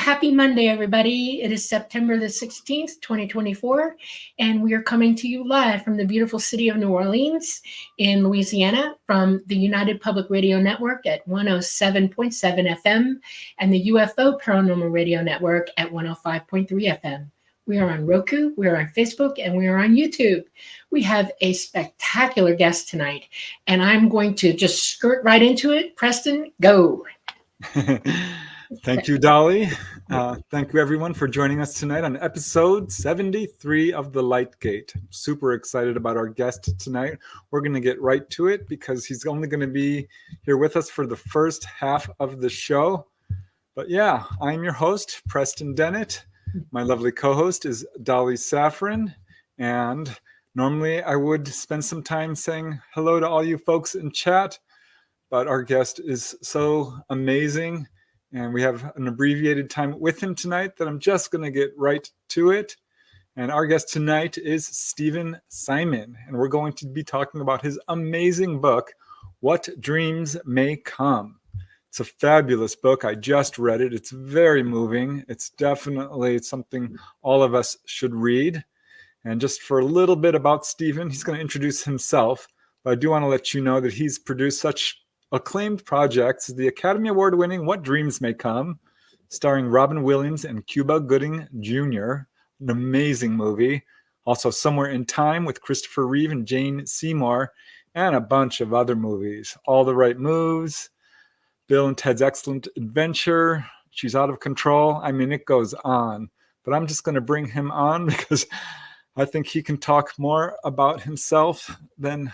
happy Monday, everybody. It is September the 16th, 2024, and we are coming to you live from the beautiful city of New Orleans in Louisiana from the United Public Radio Network at 107.7 FM and the UFO Paranormal Radio Network at 105.3 FM. We are on Roku, we are on Facebook, and we are on YouTube. We have a spectacular guest tonight, and I'm going to just skirt right into it. Preston, go. Thank you, Dolly. Thank you, everyone, for joining us tonight on episode 73 of The Light Gate. I'm super excited about our guest tonight. We're going to get right to it because he's only going to be here with us for the first half of the show. But yeah, I'm your host, Preston Dennett. My lovely co-host is Dolly Safran. And normally I would spend some time saying hello to all you folks in chat, but our guest is so amazing. And we have an abbreviated time with him tonight that I'm just going to get right to it. And our guest tonight is Stephen Simon. And we're going to be talking about his amazing book, What Dreams May Come. It's a fabulous book. I just read it. It's very moving. It's definitely something all of us should read. And just for a little bit about Stephen, he's going to introduce himself. But I do want to let you know that he's produced such acclaimed projects, the Academy Award winning What Dreams May Come, starring Robin Williams and Cuba Gooding Jr., an amazing movie. Also Somewhere in Time with Christopher Reeve and Jane Seymour, and a bunch of other movies. All the Right Moves, Bill and Ted's Excellent Adventure, She's Out of Control. I mean, it goes on. But I'm just going to bring him on because I think he can talk more about himself than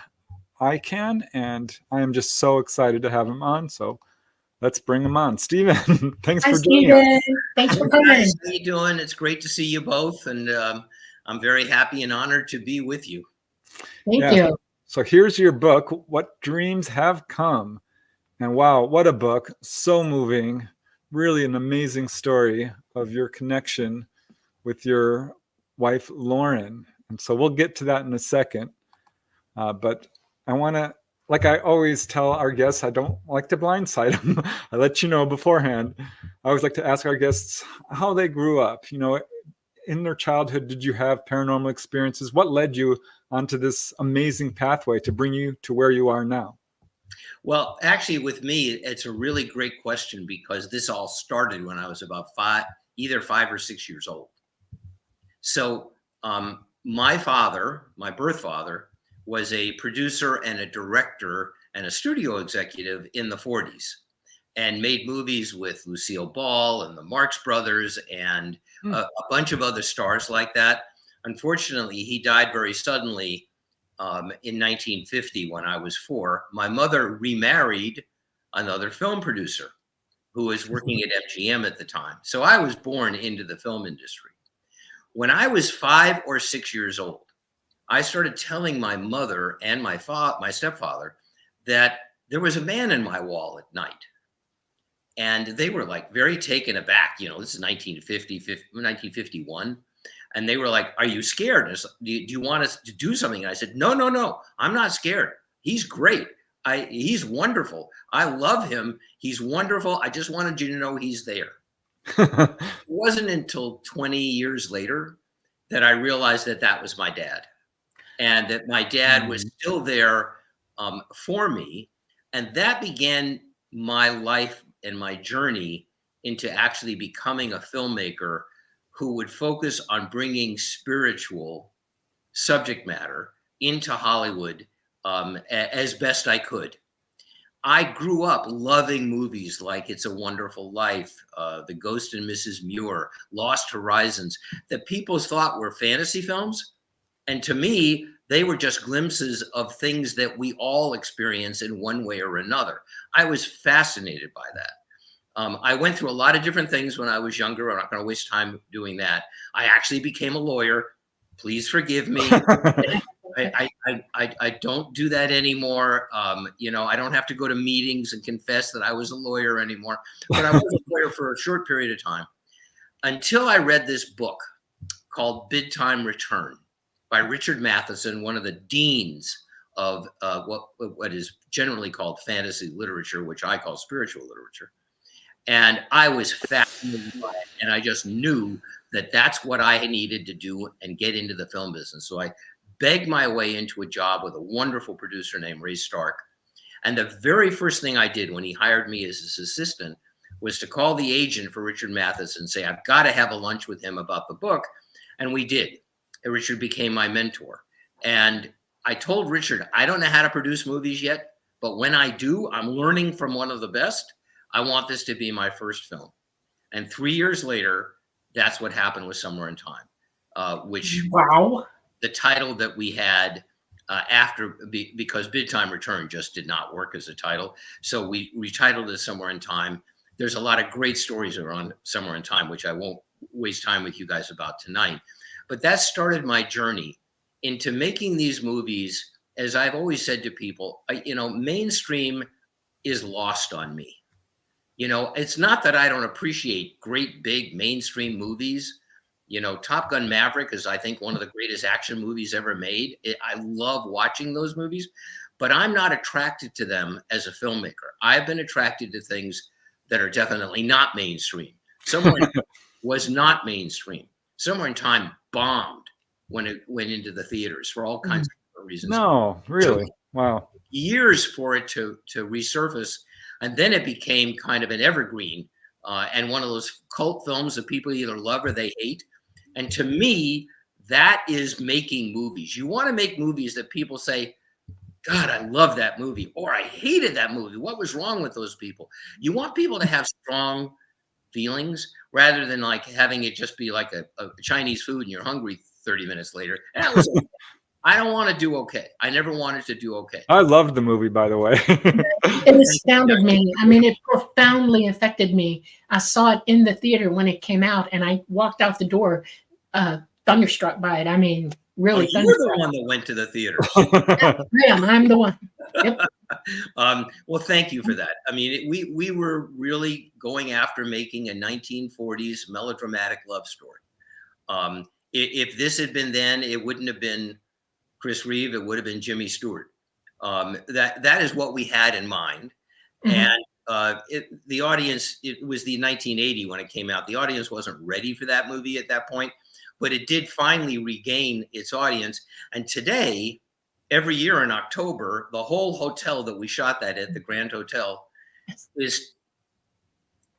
I can, and I am just so excited to have him on. So let's bring him on. Stephen, thanks for joining us. Thanks for coming. How you doing? It's great to see you both, and I'm very happy and honored to be with you. Thank you. So here's your book, What Dreams Have Come. And wow, what a book. So moving. Really an amazing story of your connection with your wife, Lauren. And so we'll get to that in a second. But I want to, like I always tell our guests, I don't like to blindside them. I let you know beforehand. I always like to ask our guests how they grew up. You know, in their childhood, did you have paranormal experiences? What led you onto this amazing pathway to bring you to where you are now? Well, actually, with me, it's a really great question because this all started when I was about either 5 or 6 years old. So my father, my birth father, was a producer and a director and a studio executive in the 40s and made movies with Lucille Ball and the Marx Brothers and a bunch of other stars like that. Unfortunately, he died very suddenly in 1950 when I was 4. My mother remarried another film producer who was working at MGM at the time. So I was born into the film industry. When I was 5 or 6 years old, I started telling my mother and my stepfather that there was a man in my wall at night. And they were like very taken aback. You know, this is 1951. And they were like, "Are you scared? Do you want us to do something?" And I said, No, I'm not scared. He's great. He's wonderful. I love him. He's wonderful. I just wanted you to know he's there. It wasn't until 20 years later that I realized that that was my dad. And that my dad was still there for me. And that began my life and my journey into actually becoming a filmmaker who would focus on bringing spiritual subject matter into Hollywood as best I could. I grew up loving movies like It's a Wonderful Life, The Ghost and Mrs. Muir, Lost Horizons, that people thought were fantasy films. And to me, they were just glimpses of things that we all experience in one way or another. I was fascinated by that. I went through a lot of different things when I was younger. I'm not going to waste time doing that. I actually became a lawyer. Please forgive me. I don't do that anymore. You know, I don't have to go to meetings and confess that I was a lawyer anymore. But I was a lawyer for a short period of time until I read this book called Bid Time Return by Richard Matheson, one of the deans of what is generally called fantasy literature, which I call spiritual literature. And I was fascinated and I just knew that that's what I needed to do and get into the film business. So I begged my way into a job with a wonderful producer named Ray Stark. And the very first thing I did when he hired me as his assistant was to call the agent for Richard Mathis and say, I've got to have a lunch with him about the book. And we did. And Richard became my mentor. And I told Richard, I don't know how to produce movies yet, but when I do, I'm learning from one of the best. I want this to be my first film. And 3 years later, that's what happened with Somewhere in Time, which Wow. the title that we had because Big Time Return just did not work as a title. So we retitled it Somewhere in Time. There's a lot of great stories around Somewhere in Time, which I won't waste time with you guys about tonight. But that started my journey into making these movies. As I've always said to people, mainstream is lost on me. It's not that I don't appreciate great big mainstream movies. Top Gun Maverick is, I think, one of the greatest action movies ever made. I love watching those movies, but I'm not attracted to them as a filmmaker. I've been attracted to things that are definitely not mainstream. Somewhere in Time was not mainstream. Somewhere in Time bombed when it went into the theaters for all kinds of reasons. No, really? Wow. Years for it to resurface, and then it became kind of an evergreen and one of those cult films that people either love or they hate. And to me, that is making movies. You want to make movies that people say, God, I love that movie, or I hated that movie. What was wrong with those people? You want people to have strong feelings rather than like having it just be like a Chinese food and you're hungry 30 minutes later. And that was okay. I don't want to do okay. I never wanted to do okay. I loved the movie, by the way. It astounded me. I mean, it profoundly affected me. I saw it in the theater when it came out, and I walked out the door thunderstruck by it. I mean, really. You were the one that went to the theater. Yeah, I'm the one. Yep. Well, thank you for that. I mean, we were really going after making a 1940s melodramatic love story. If this had been then, it wouldn't have been Chris Reeve, it would have been Jimmy Stewart. That is what we had in mind. And the audience, it was the 1980 when it came out. The audience wasn't ready for that movie at that point, but it did finally regain its audience. And today, every year in October, the whole hotel that we shot that at, the Grand Hotel, is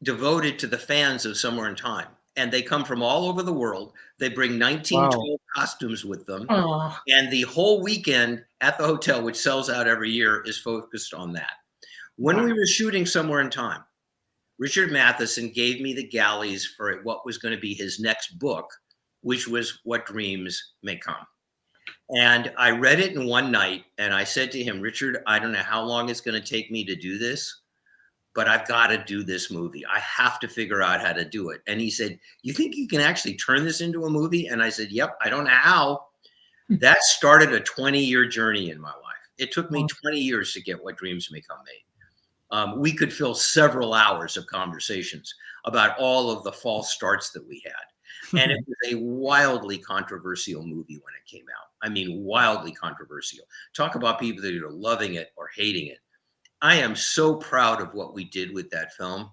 devoted to the fans of Somewhere in Time. And they come from all over the world. They bring 1912 costumes with them. And the whole weekend at the hotel, which sells out every year, is focused on that. When we were shooting Somewhere in Time, Richard Matheson gave me the galleys for what was going to be his next book, which was What Dreams May Come. And I read it in one night, and I said to him, Richard, I don't know how long it's going to take me to do this, but I've got to do this movie. I have to figure out how to do it. And he said, you think you can actually turn this into a movie? And I said, yep, I don't know how. That started a 20-year journey in my life. It took me 20 years to get What Dreams May Come made. We could fill several hours of conversations about all of the false starts that we had. And it was a wildly controversial movie when it came out. I mean, wildly controversial. Talk about people that are loving it or hating it. I am so proud of what we did with that film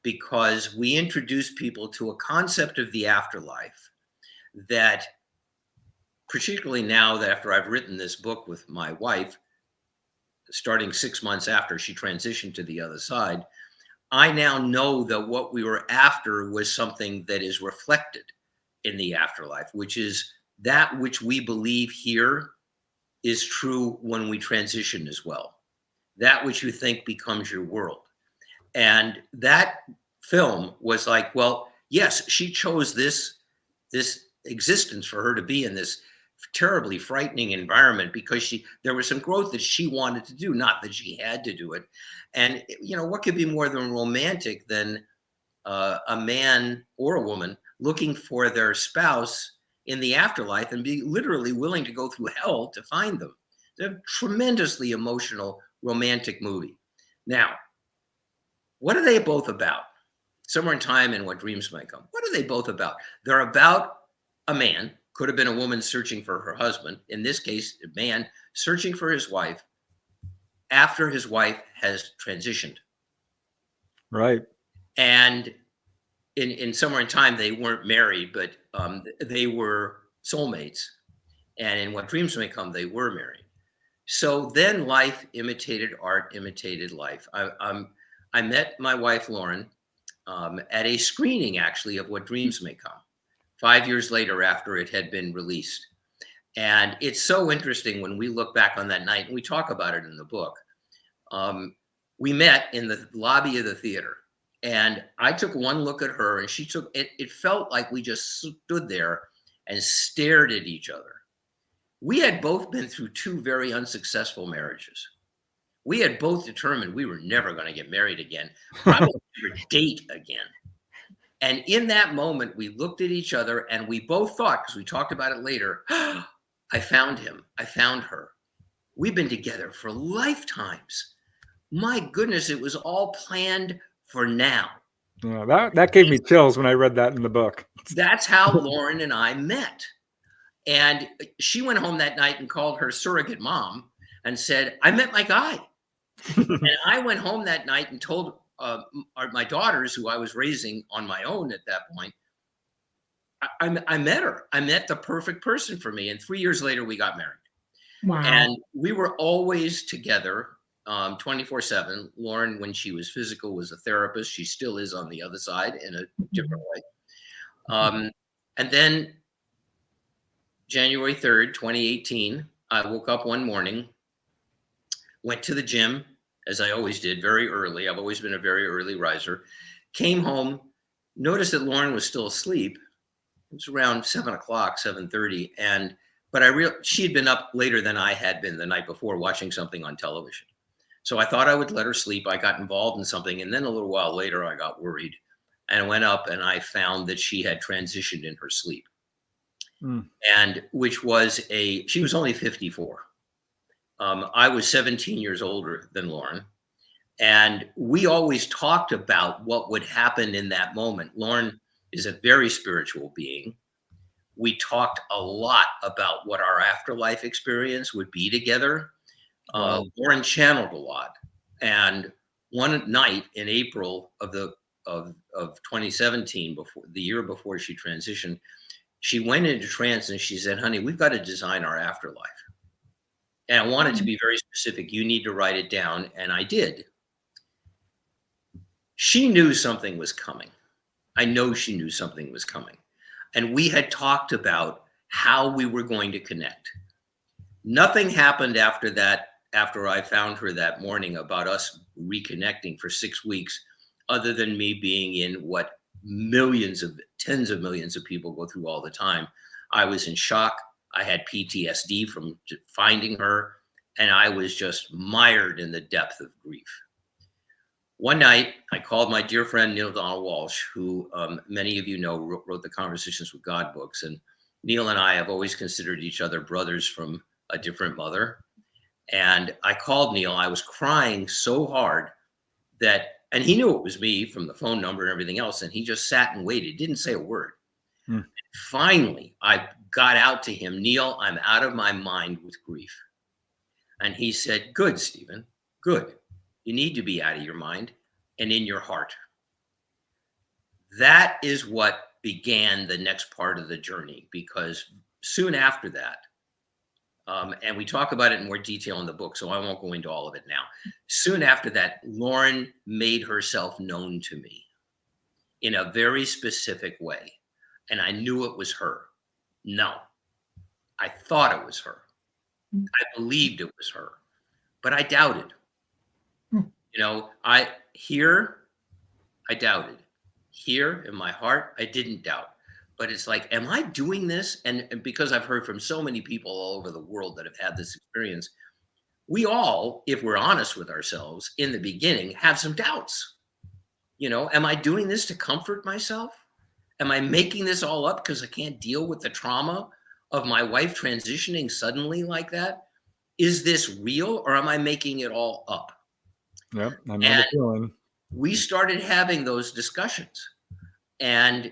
because we introduced people to a concept of the afterlife that, particularly now that after I've written this book with my wife, starting 6 months after she transitioned to the other side, I now know that what we were after was something that is reflected in the afterlife, which is that which we believe here is true when we transition as well. That which you think becomes your world. And that film was like, well, yes, she chose this existence for her to be in this terribly frightening environment because there was some growth that she wanted to do, not that she had to do it. And what could be more than romantic than a man or a woman looking for their spouse in the afterlife and be literally willing to go through hell to find them? It's a tremendously emotional, romantic movie. Now, what are they both about? Somewhere in Time and What Dreams May Come. What are they both about? They're about a man, could have been a woman searching for her husband. In this case, a man searching for his wife after his wife has transitioned. Right. And in somewhere in time, they weren't married, but they were soulmates. And in What Dreams May Come, they were married. So then life imitated art, imitated life. I met my wife, Lauren, at a screening, actually, of What Dreams May Come, 5 years later after it had been released. And it's so interesting when we look back on that night, and we talk about it in the book. We met in the lobby of the theater, and I took one look at her, and she took it. It felt like we just stood there and stared at each other. We had both been through two very unsuccessful marriages. We had both determined we were never going to get married again, probably never date again. And in that moment, we looked at each other and we both thought, because we talked about it later, I found him. I found her. We've been together for lifetimes. My goodness, it was all planned for now. Yeah, that gave me chills when I read that in the book. That's how Lauren and I met. And she went home that night and called her surrogate mom and said, I met my guy. And I went home that night and told my daughters, who I was raising on my own at that point, I met her. I met the perfect person for me. And 3 years later, we got married. Wow. And we were always together 24/7. Lauren, when she was physical, was a therapist. She still is on the other side in a different way. And then January 3rd, 2018, I woke up one morning, went to the gym, as I always did, very early. I've always been a very early riser. Came home, noticed that Lauren was still asleep. It was around 7 o'clock, 7:30. But she had been up later than I had been the night before watching something on television. So I thought I would let her sleep. I got involved in something. And then a little while later, I got worried and I went up and I found that she had transitioned in her sleep. And she was only 54. I was 17 years older than Lauren. And we always talked about what would happen in that moment. Lauren is a very spiritual being. We talked a lot about what our afterlife experience would be together. Lauren channeled a lot. And one night in April of 2017, before the year before she transitioned, she went into trance and she said, honey, we've got to design our afterlife. And I want it to be very specific. You need to write it down. And I did. She knew something was coming. I know she knew something was coming. And we had talked about how we were going to connect. Nothing happened after that, after I found her that morning, about us reconnecting for 6 weeks, other than me being in what tens of millions of people go through all the time. I was in shock. I had PTSD from finding her, and I was just mired in the depth of grief. One night, I called my dear friend Neil Donald Walsh, who many of you know wrote the Conversations with God books. And Neil and I have always considered each other brothers from a different mother. And I called Neil. I was crying so hard and he knew it was me from the phone number and everything else. And he just sat and waited, didn't say a word. Finally, I got out to him, Neil, I'm out of my mind with grief. And he said, good, Stephen, good. You need to be out of your mind and in your heart. That is what began the next part of the journey, because soon after that, and we talk about it in more detail in the book, so I won't go into all of it now. Soon after that, Lauren made herself known to me in a very specific way. And I knew it was her. No, I thought it was her. I believed it was her, but I doubted. You know, I doubted. Here in my heart, I didn't doubt. But it's like, am I doing this? And because I've heard from so many people all over the world that have had this experience, we all, if we're honest with ourselves in the beginning, have some doubts. You know, am I doing this to comfort myself? Am I making this all up because I can't deal with the trauma of my wife transitioning suddenly like that? Is this real, or am I making it all up? Yep, I know the feeling. We started having those discussions, and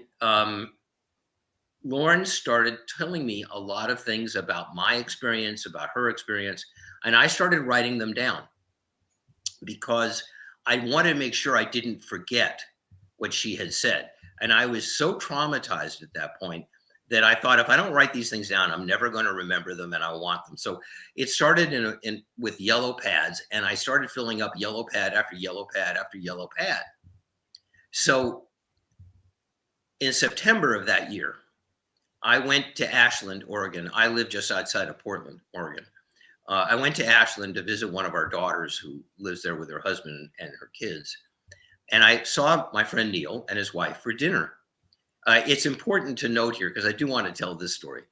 Lauren started telling me a lot of things about my experience, about her experience, and I started writing them down because I wanted to make sure I didn't forget what she had said. And I was so traumatized at that point that I thought, if I don't write these things down, I'm never going to remember them, and I want them. So it started with yellow pads, and I started filling up yellow pad after yellow pad after yellow pad. So in September of that year, I went to Ashland, Oregon. I live just outside of Portland, Oregon. I went to Ashland to visit one of our daughters who lives there with her husband and her kids. And I saw my friend Neil and his wife for dinner. It's important to note here, because I do want to tell this story,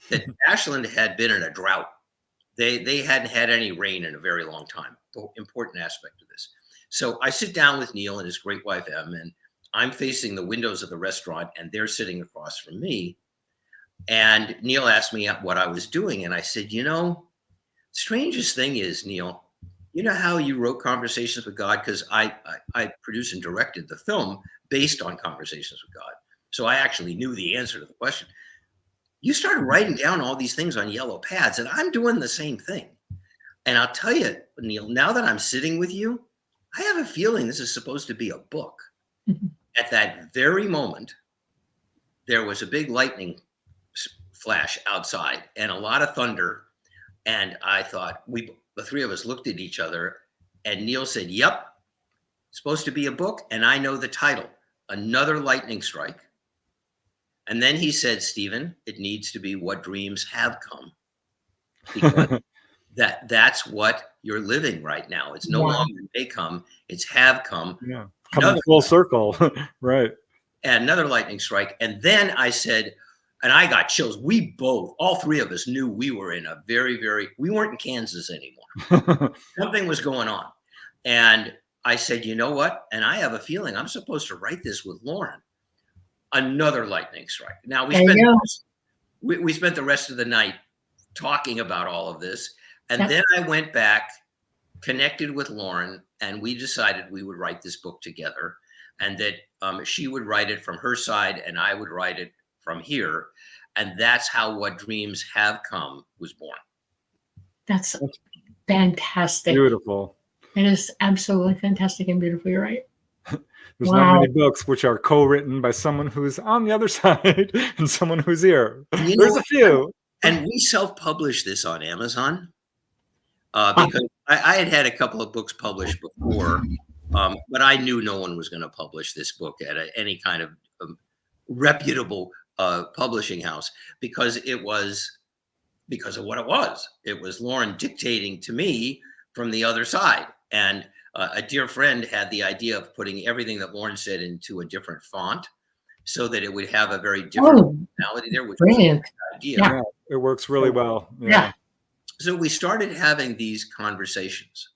that Ashland had been in a drought. They hadn't had any rain in a very long time. Important aspect of this. So I sit down with Neil and his great wife, Em, and I'm facing the windows of the restaurant, and they're sitting across from me. And Neil asked me what I was doing. And I said, strangest thing is, Neil, you know how you wrote Conversations with God? Because I produced and directed the film based on Conversations with God. So I actually knew the answer to the question. You started writing down all these things on yellow pads, and I'm doing the same thing. And I'll tell you, Neil, now that I'm sitting with you, I have a feeling this is supposed to be a book. At that very moment, there was a big lightning flash outside and a lot of thunder. And I thought, the three of us looked at each other, and Neil said, "Yep, supposed to be a book. And I know the title, Another Lightning Strike." And then he said, "Stephen, it needs to be What Dreams Have Come." Because that's what you're living right now. It's no longer may come, it's have come. Yeah. Coming full circle. Right. And another lightning strike. And then I said, and I got chills. We both, all three of us, knew we were in a we weren't in Kansas anymore. Something was going on. And I said, you know what? And I have a feeling I'm supposed to write this with Lauren. Another lightning strike. Now we spent the rest of the night talking about all of this. And then I went back, connected with Lauren, and we decided we would write this book together, and that she would write it from her side and I would write it from here. And that's how What Dreams Have Come was born. That's fantastic. Beautiful. It is absolutely fantastic and beautiful. You're right. There's not many books which are co-written by someone who's on the other side and someone who's here. There's a few. And we self-published this on Amazon because I had a couple of books published before, but I knew no one was going to publish this book at any kind of reputable publishing house, because of what it was. It was Lauren dictating to me from the other side. And a dear friend had the idea of putting everything that Lauren said into a different font so that it would have a very different personality there, which brilliant. was a good idea. Yeah, it works really well. Yeah. So we started having these conversations.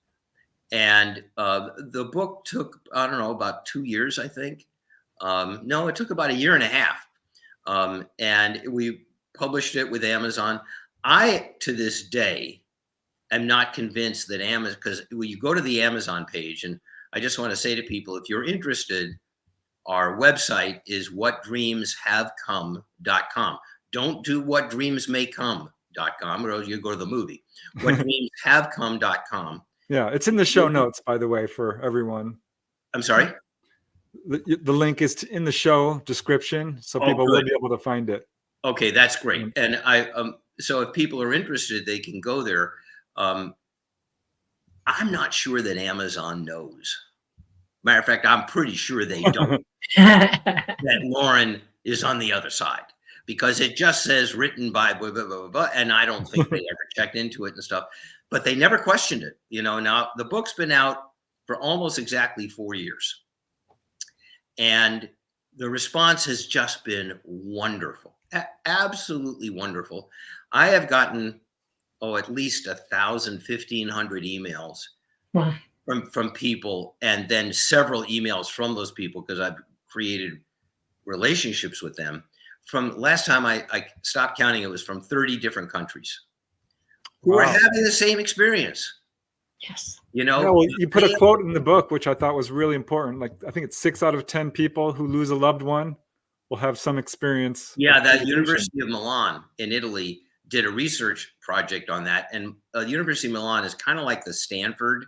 And the book took, I don't know, about 2 years, I think. No, it took about 1.5 years. And we published it with Amazon. I, to this day, am not convinced that Amazon, because when you go to the Amazon page, and I just want to say to people, if you're interested, our website is whatdreamshavecome.com. Don't do whatdreamsmaycome.com, or else you go to the movie. Whatdreamshavecome.com. Yeah, it's in the show notes, by the way, for everyone. I'm sorry? The link is in the show description, so people will be able to find it. Okay, that's great. And so if people are interested, they can go there. I'm not sure that Amazon knows. Matter of fact, I'm pretty sure they don't. That Lauren is on the other side, because it just says written by blah, blah, blah, blah, and I don't think they ever checked into it and stuff. But they never questioned it. Now the book's been out for almost exactly 4 years, and the response has just been wonderful, absolutely wonderful. I have gotten at least 1,000, 1,500 emails from people, and then several emails from those people, because I've created relationships with them. From last time I stopped counting, it was from 30 different countries who are having the same experience. Yes. Well, you put a quote in the book, which I thought was really important. Like, I think it's 6 out of 10 people who lose a loved one will have some experience. Yeah, the University of Milan in Italy did a research project on that. And the University of Milan is kind of like the Stanford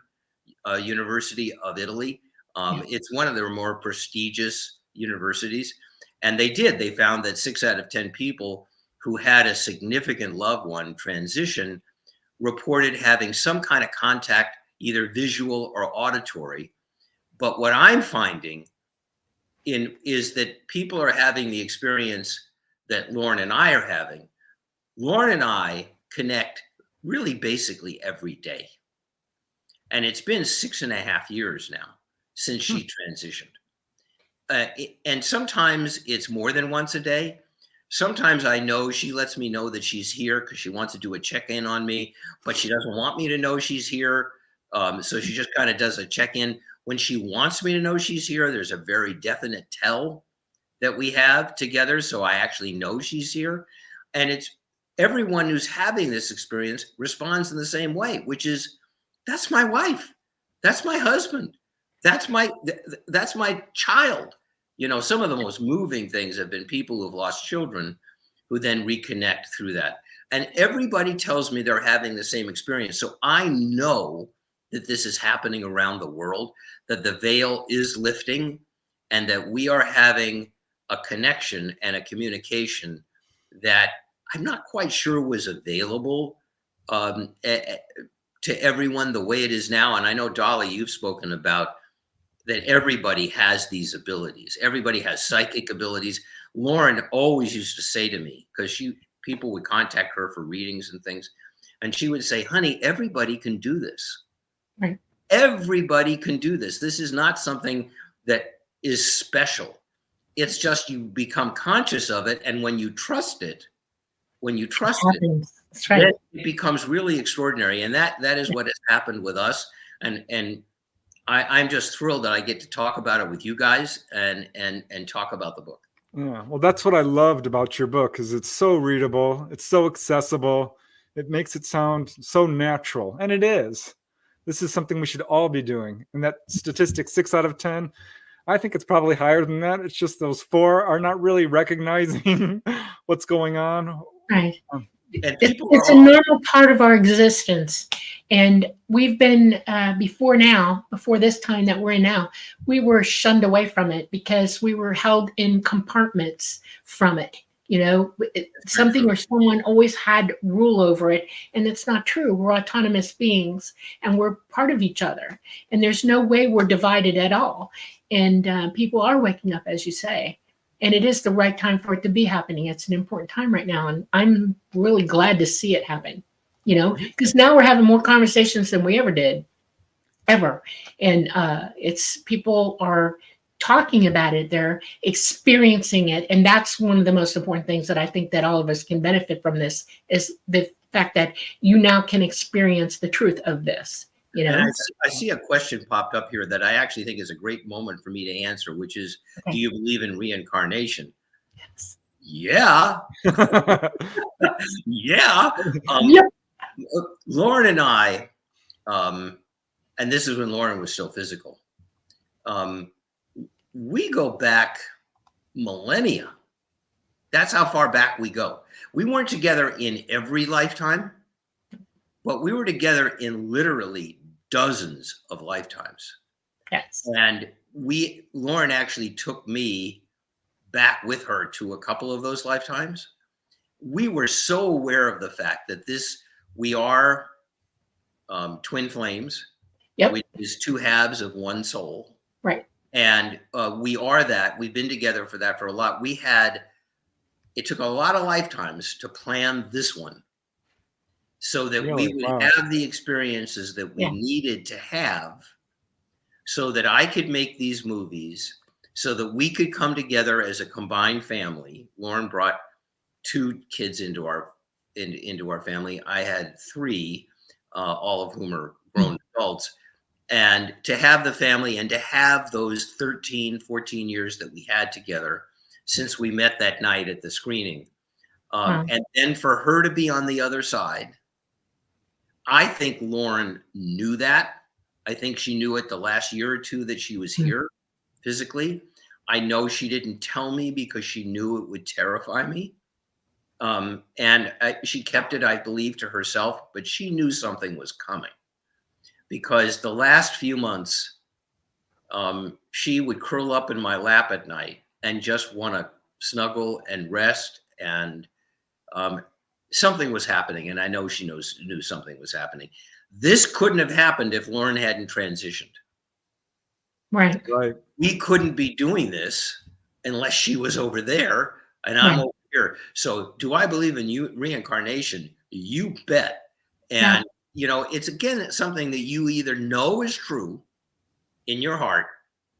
University of Italy. It's one of their more prestigious universities. And they did. They found that 6 out of 10 people who had a significant loved one transition reported having some kind of contact, either visual or auditory. But what I'm finding is that people are having the experience that Lauren and I are having. Lauren and I connect really basically every day. And it's been 6.5 years now since she transitioned. And sometimes it's more than once a day. Sometimes I know she lets me know that she's here because she wants to do a check-in on me, but she doesn't want me to know she's here. So she just kind of does a check-in. When she wants me to know she's here, there's a very definite tell that we have together. So I actually know she's here. And it's everyone who's having this experience responds in the same way, which is, that's my wife. That's my husband. That's my child. You know, some of the most moving things have been people who have lost children who then reconnect through that. And everybody tells me they're having the same experience. So I know that this is happening around the world, that the veil is lifting, and that we are having a connection and a communication that I'm not quite sure was available to everyone the way it is now. And I know, Dolly, you've spoken about that everybody has these abilities. Everybody has psychic abilities. Lauren always used to say to me, because people would contact her for readings and things, and she would say, honey, everybody can do this. Right. Everybody can do this. This is not something that is special. It's just you become conscious of it. And when you trust it, That's right. then it becomes really extraordinary. And that is what has happened with us. And I'm just thrilled that I get to talk about it with you guys and talk about the book. Yeah, well, that's what I loved about your book, is it's so readable, it's so accessible, it makes it sound so natural, and it is. This is something we should all be doing. And that statistic, 6 out of 10, I think it's probably higher than that. It's just those 4 are not really recognizing what's going on. Right. And It's a normal part of our existence. And we've been, before this time that we're in now, we were shunned away from it because we were held in compartments from it. You know, something where someone always had rule over it. And it's not true. We're autonomous beings and we're part of each other. And there's no way we're divided at all. And people are waking up, as you say. And it is the right time for it to be happening. It's an important time right now. And I'm really glad to see it happen, you know, because now we're having more conversations than we ever did, ever. And it's people are talking about it. They're experiencing it. And that's one of the most important things that I think that all of us can benefit from this is the fact that you now can experience the truth of this. You know, and I see a question popped up here that I actually think is a great moment for me to answer, which is, do you believe in reincarnation? Yes. Yeah. Yeah. Yep. Lauren and I, and this is when Lauren was still physical, we go back millennia. That's how far back we go. We weren't together in every lifetime, but we were together in literally dozens of lifetimes. Yes. And Lauren actually took me back with her to a couple of those lifetimes. We were so aware of the fact that we are twin flames, Yep. which is 2 halves of one soul. Right. And we are that. We've been together for that for a lot. It took a lot of lifetimes to plan this one, so that we would have the experiences that we needed to have, so that I could make these movies, so that we could come together as a combined family. Lauren brought 2 kids into our family. I had 3, all of whom are grown adults. And to have the family and to have those 13, 14 years that we had together since we met that night at the screening. And then for her to be on the other side, I think Lauren knew that. I think she knew it the last year or 2 that she was here physically. I know she didn't tell me because she knew it would terrify me. And she kept it, I believe, to herself, but she knew something was coming, because the last few months, she would curl up in my lap at night and just want to snuggle and rest, and something was happening, and I know she knew something was happening. This couldn't have happened if Lauren hadn't transitioned. Right. Right. We couldn't be doing this unless she was over there and I'm over here. So do I believe in reincarnation? You bet. And it's again something that you either know is true in your heart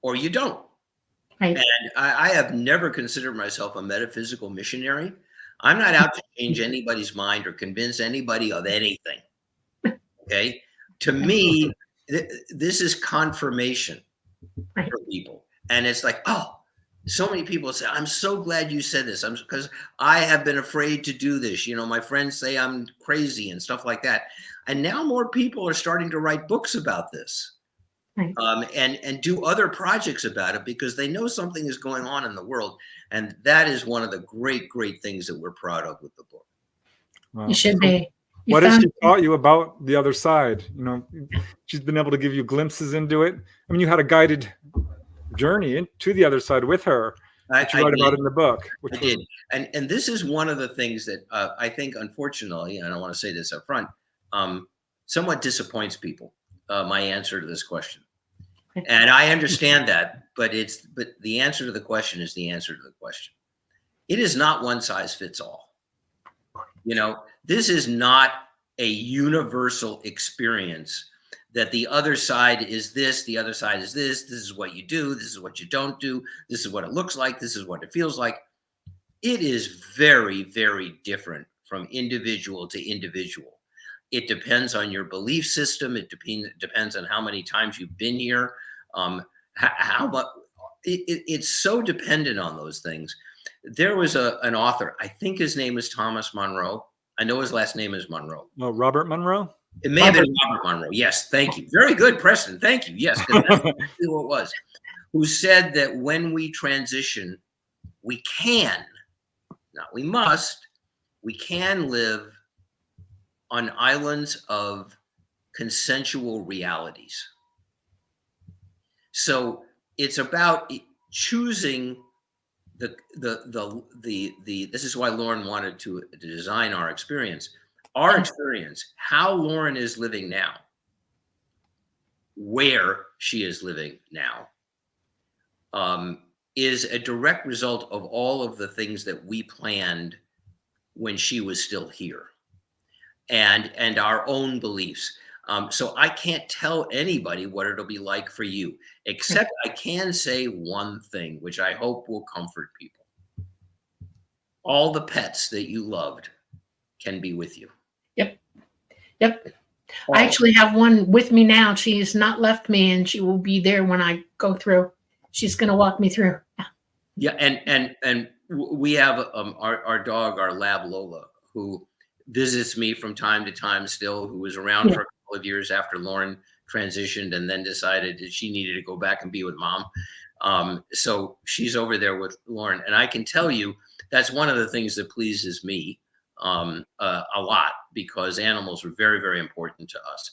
or you don't. Right. And I have never considered myself a metaphysical missionary. I'm not out to change anybody's mind or convince anybody of anything. Okay. To me, this is confirmation for people. And it's like, oh, so many people say, I'm so glad you said this. Because I have been afraid to do this. My friends say I'm crazy and stuff like that. And now more people are starting to write books about this. Right. And do other projects about it because they know something is going on in the world. And that is one of the great, great things that we're proud of with the book. Wow. You should be. What has she taught you about the other side? She's been able to give you glimpses into it. I mean, you had a guided journey to the other side with her, which you write about in the book. I did. And this is one of the things that I think, unfortunately, and I don't want to say this up front, somewhat disappoints people, my answer to this question. And I understand that, but the answer to the question is the answer to the question. It is not one size fits all. This is not a universal experience that the other side is this, the other side is this is what you do, this is what you don't do, this is what it looks like, this is what it feels like. It is very, very different from individual to individual. It depends on your belief system. It depends on how many times you've been here. How much it's so dependent on those things. There was an author, I think his name is Thomas Monroe. I know his last name is Monroe. Oh, Robert Monroe? It may have been Robert Monroe. Yes, thank you. Very good, Preston. Thank you. Yes, because that's exactly what it was. Who said that when we transition, we can, not we must, we can live on islands of consensual realities. So it's about choosing this is why Lauren wanted to design our experience. Our experience, how Lauren is living now, where she is living now, is a direct result of all of the things that we planned when she was still here, and our own beliefs. So I can't tell anybody what it'll be like for you, except I can say one thing, which I hope will comfort people. All the pets that you loved can be with you. Yep. I actually have one with me now. She has not left me, and she will be there when I go through. She's going to walk me through. Yeah, and we have our dog, our lab Lola, who visits me from time to time still, who was around for a couple of years after Lauren transitioned and then decided that she needed to go back and be with mom. So she's over there with Lauren. And I can tell you that's one of the things that pleases me a lot, because animals are very, very important to us.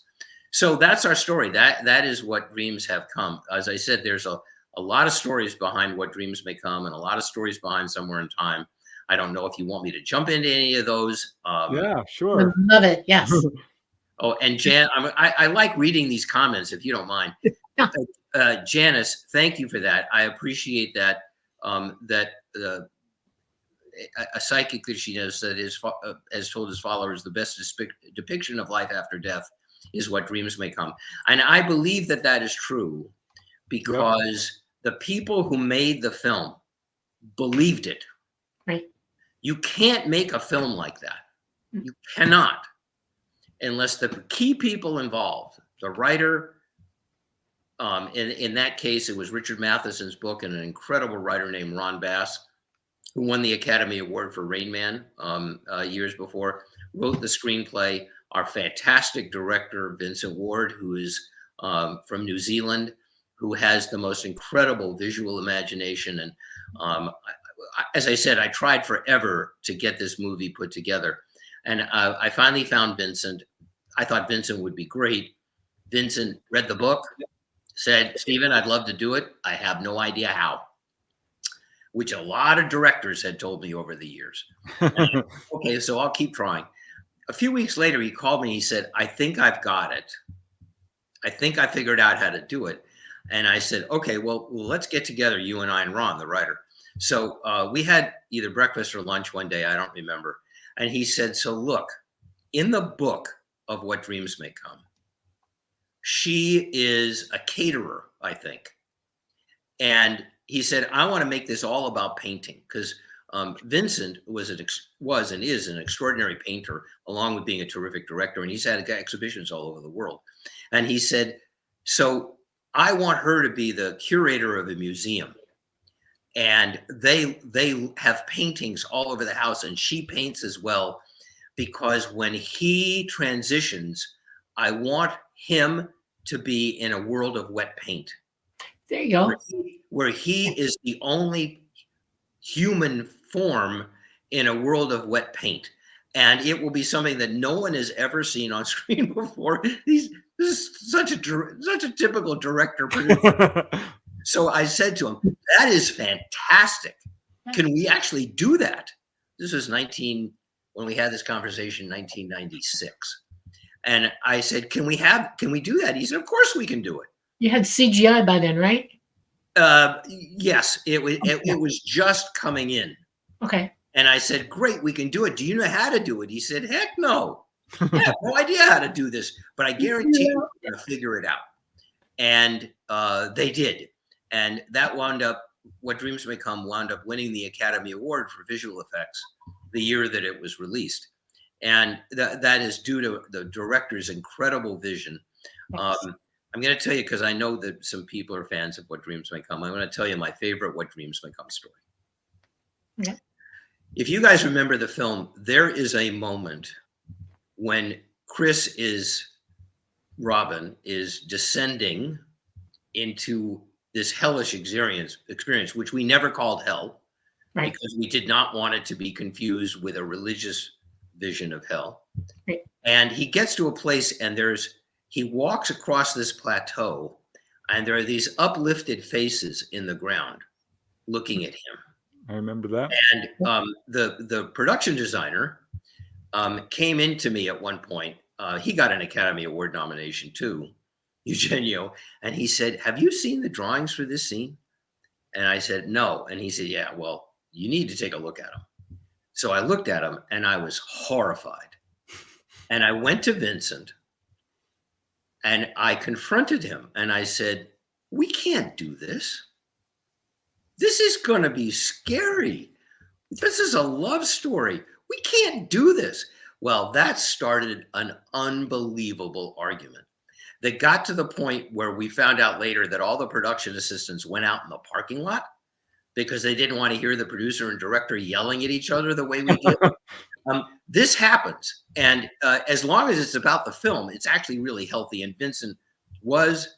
So that's our story. That is what dreams have come. As I said, there's a lot of stories behind what dreams may come, and a lot of stories behind Somewhere in Time. I don't know if you want me to jump into any of those. Yeah, sure. Love it. Yes. Oh, and Jan, I like reading these comments, if you don't mind. Janice, thank you for that. I appreciate that. A psychic that she knows that has told his followers the best depiction of life after death is what dreams may come. And I believe that is true, because the people who made the film believed it. Right. You can't make a film like that. You cannot, unless the key people involved, the writer, in that case, it was Richard Matheson's book, and an incredible writer named Ron Bass, who won the Academy Award for Rain Man years before, wrote the screenplay. Our fantastic director, Vincent Ward, who is from New Zealand, who has the most incredible visual imagination. And as I said, I tried forever to get this movie put together. And I finally found Vincent. I thought Vincent would be great. Vincent read the book, said, Stephen, I'd love to do it. I have no idea how. which a lot of directors had told me over the years. Okay, so I'll keep trying. A few weeks later, he called me. He said, I think I've got it. I think I figured out how to do it. And I said, okay, well, let's get together, you and I and Ron, the writer. So we had either breakfast or lunch one day, I don't remember. And he said, so look, in the book of What Dreams May Come, she is a caterer, I think. And he said, I want to make this all about painting, because Vincent was and is an extraordinary painter, along with being a terrific director. And he's had exhibitions all over the world. And he said, so I want her to be the curator of a museum. And they have paintings all over the house, and she paints as well, because when he transitions, I want him to be in a world of wet paint. There you go. Where he is the only human form in a world of wet paint. And it will be something that no one has ever seen on screen before. This is such a typical director producer. So I said to him, that is fantastic. Can we actually do that? This was when we had this conversation, 1996. And I said, can we do that? He said, of course we can do it. You had CGI by then, right? Yes, it was just coming in. Okay. And I said, great, we can do it. Do you know how to do it? He said, heck no. I have no idea how to do this, but I guarantee you we're going to figure it out. And they did. And that What Dreams May Come wound up winning the Academy Award for visual effects the year that it was released. And that is due to the director's incredible vision. Yes. I'm going to tell you, because I know that some people are fans of What Dreams May Come. I'm going to tell you my favorite What Dreams May Come story. Okay. If you guys remember the film, there is a moment when Robin is descending into this hellish experience, which we never called hell, right, because we did not want it to be confused with a religious vision of hell. Right. And he gets to a place, and he walks across this plateau, and there are these uplifted faces in the ground looking at him. I remember that. And the production designer came into me at one point. He got an Academy Award nomination too, Eugenio. And he said, have you seen the drawings for this scene? And I said, no. And he said, yeah, well, you need to take a look at them. So I looked at them, and I was horrified. And I went to Vincent, and I confronted him, and I said, we can't do this. This is going to be scary. This is a love story. We can't do this. Well, that started an unbelievable argument that got to the point where we found out later that all the production assistants went out in the parking lot because they didn't want to hear the producer and director yelling at each other the way we did. This happens. And as long as it's about the film, it's actually really healthy. And Vincent was,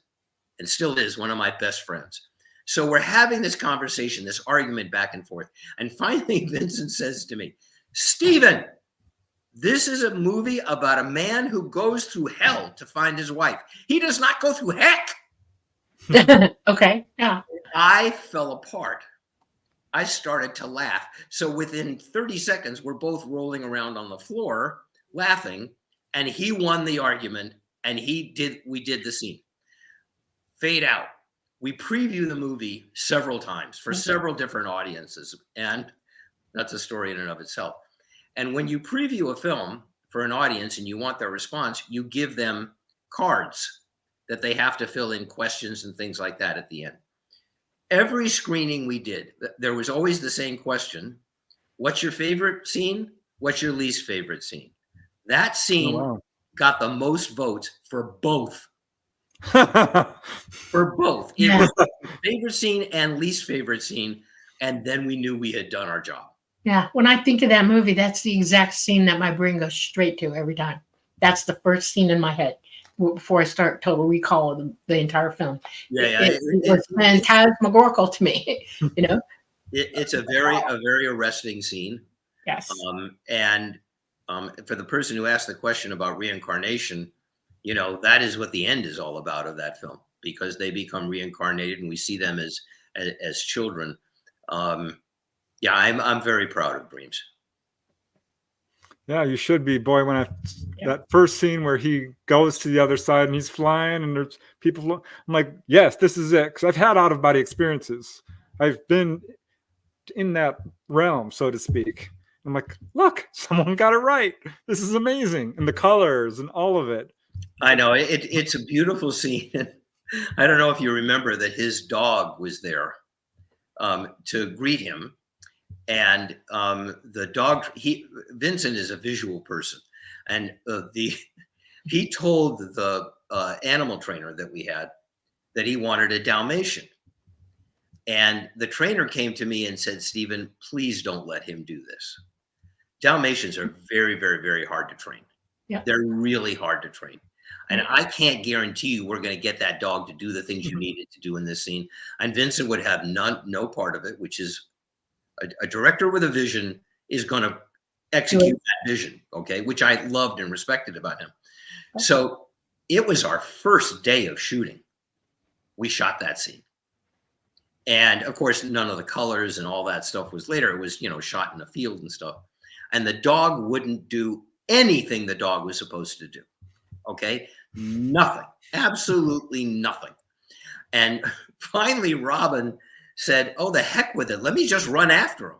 and still is, one of my best friends. So we're having this conversation, this argument back and forth. And finally, Vincent says to me, Stephen, this is a movie about a man who goes through hell to find his wife. He does not go through heck. Okay. Yeah. I fell apart. I started to laugh. So within 30 seconds, we're both rolling around on the floor laughing, and he won the argument, and we did the scene. Fade out. We preview the movie several times for several different audiences, and that's a story in and of itself. And when you preview a film for an audience and you want their response, you give them cards that they have to fill in questions and things like that at the end. Every screening we did, there was always the same question. What's your favorite scene? What's your least favorite scene? That scene got the most votes for both. For both. It was favorite scene and least favorite scene. And then we knew we had done our job. Yeah. When I think of that movie, that's the exact scene that my brain goes straight to every time. That's the first scene in my head before I start total recall of the entire film. It was phantasmagorical to me, you know? It's a very arresting scene. Yes. And for the person who asked the question about reincarnation, you know, that is what the end is all about of that film, because they become reincarnated and we see them as children. Yeah, I'm very proud of Breams. Yeah, you should be, boy. When that first scene where he goes to the other side and he's flying and there's people, I'm like, yes, this is it. Because I've had out of body experiences. I've been in that realm, so to speak. I'm like, look, someone got it right. This is amazing, and the colors and all of it. I know it's a beautiful scene. I don't know if you remember that his dog was there to greet him. And the dog, Vincent is a visual person, and he told the animal trainer that we had that he wanted a Dalmatian. And the trainer came to me and said, Stephen, please don't let him do this. Dalmatians are very, very, very hard to train. Yeah. They're really hard to train. And I can't guarantee you we're going to get that dog to do the things you need it to do in this scene. And Vincent would have no part of it, which is a director with a vision is going to execute that vision, okay, which I loved and respected about him. So it was our first day of shooting. We shot that scene. And of course, none of the colors and all that stuff was later. It was, shot in a field and stuff. And the dog wouldn't do anything the dog was supposed to do. Okay. Nothing. Absolutely nothing. And finally, Robin said, oh, the heck with it. Let me just run after him.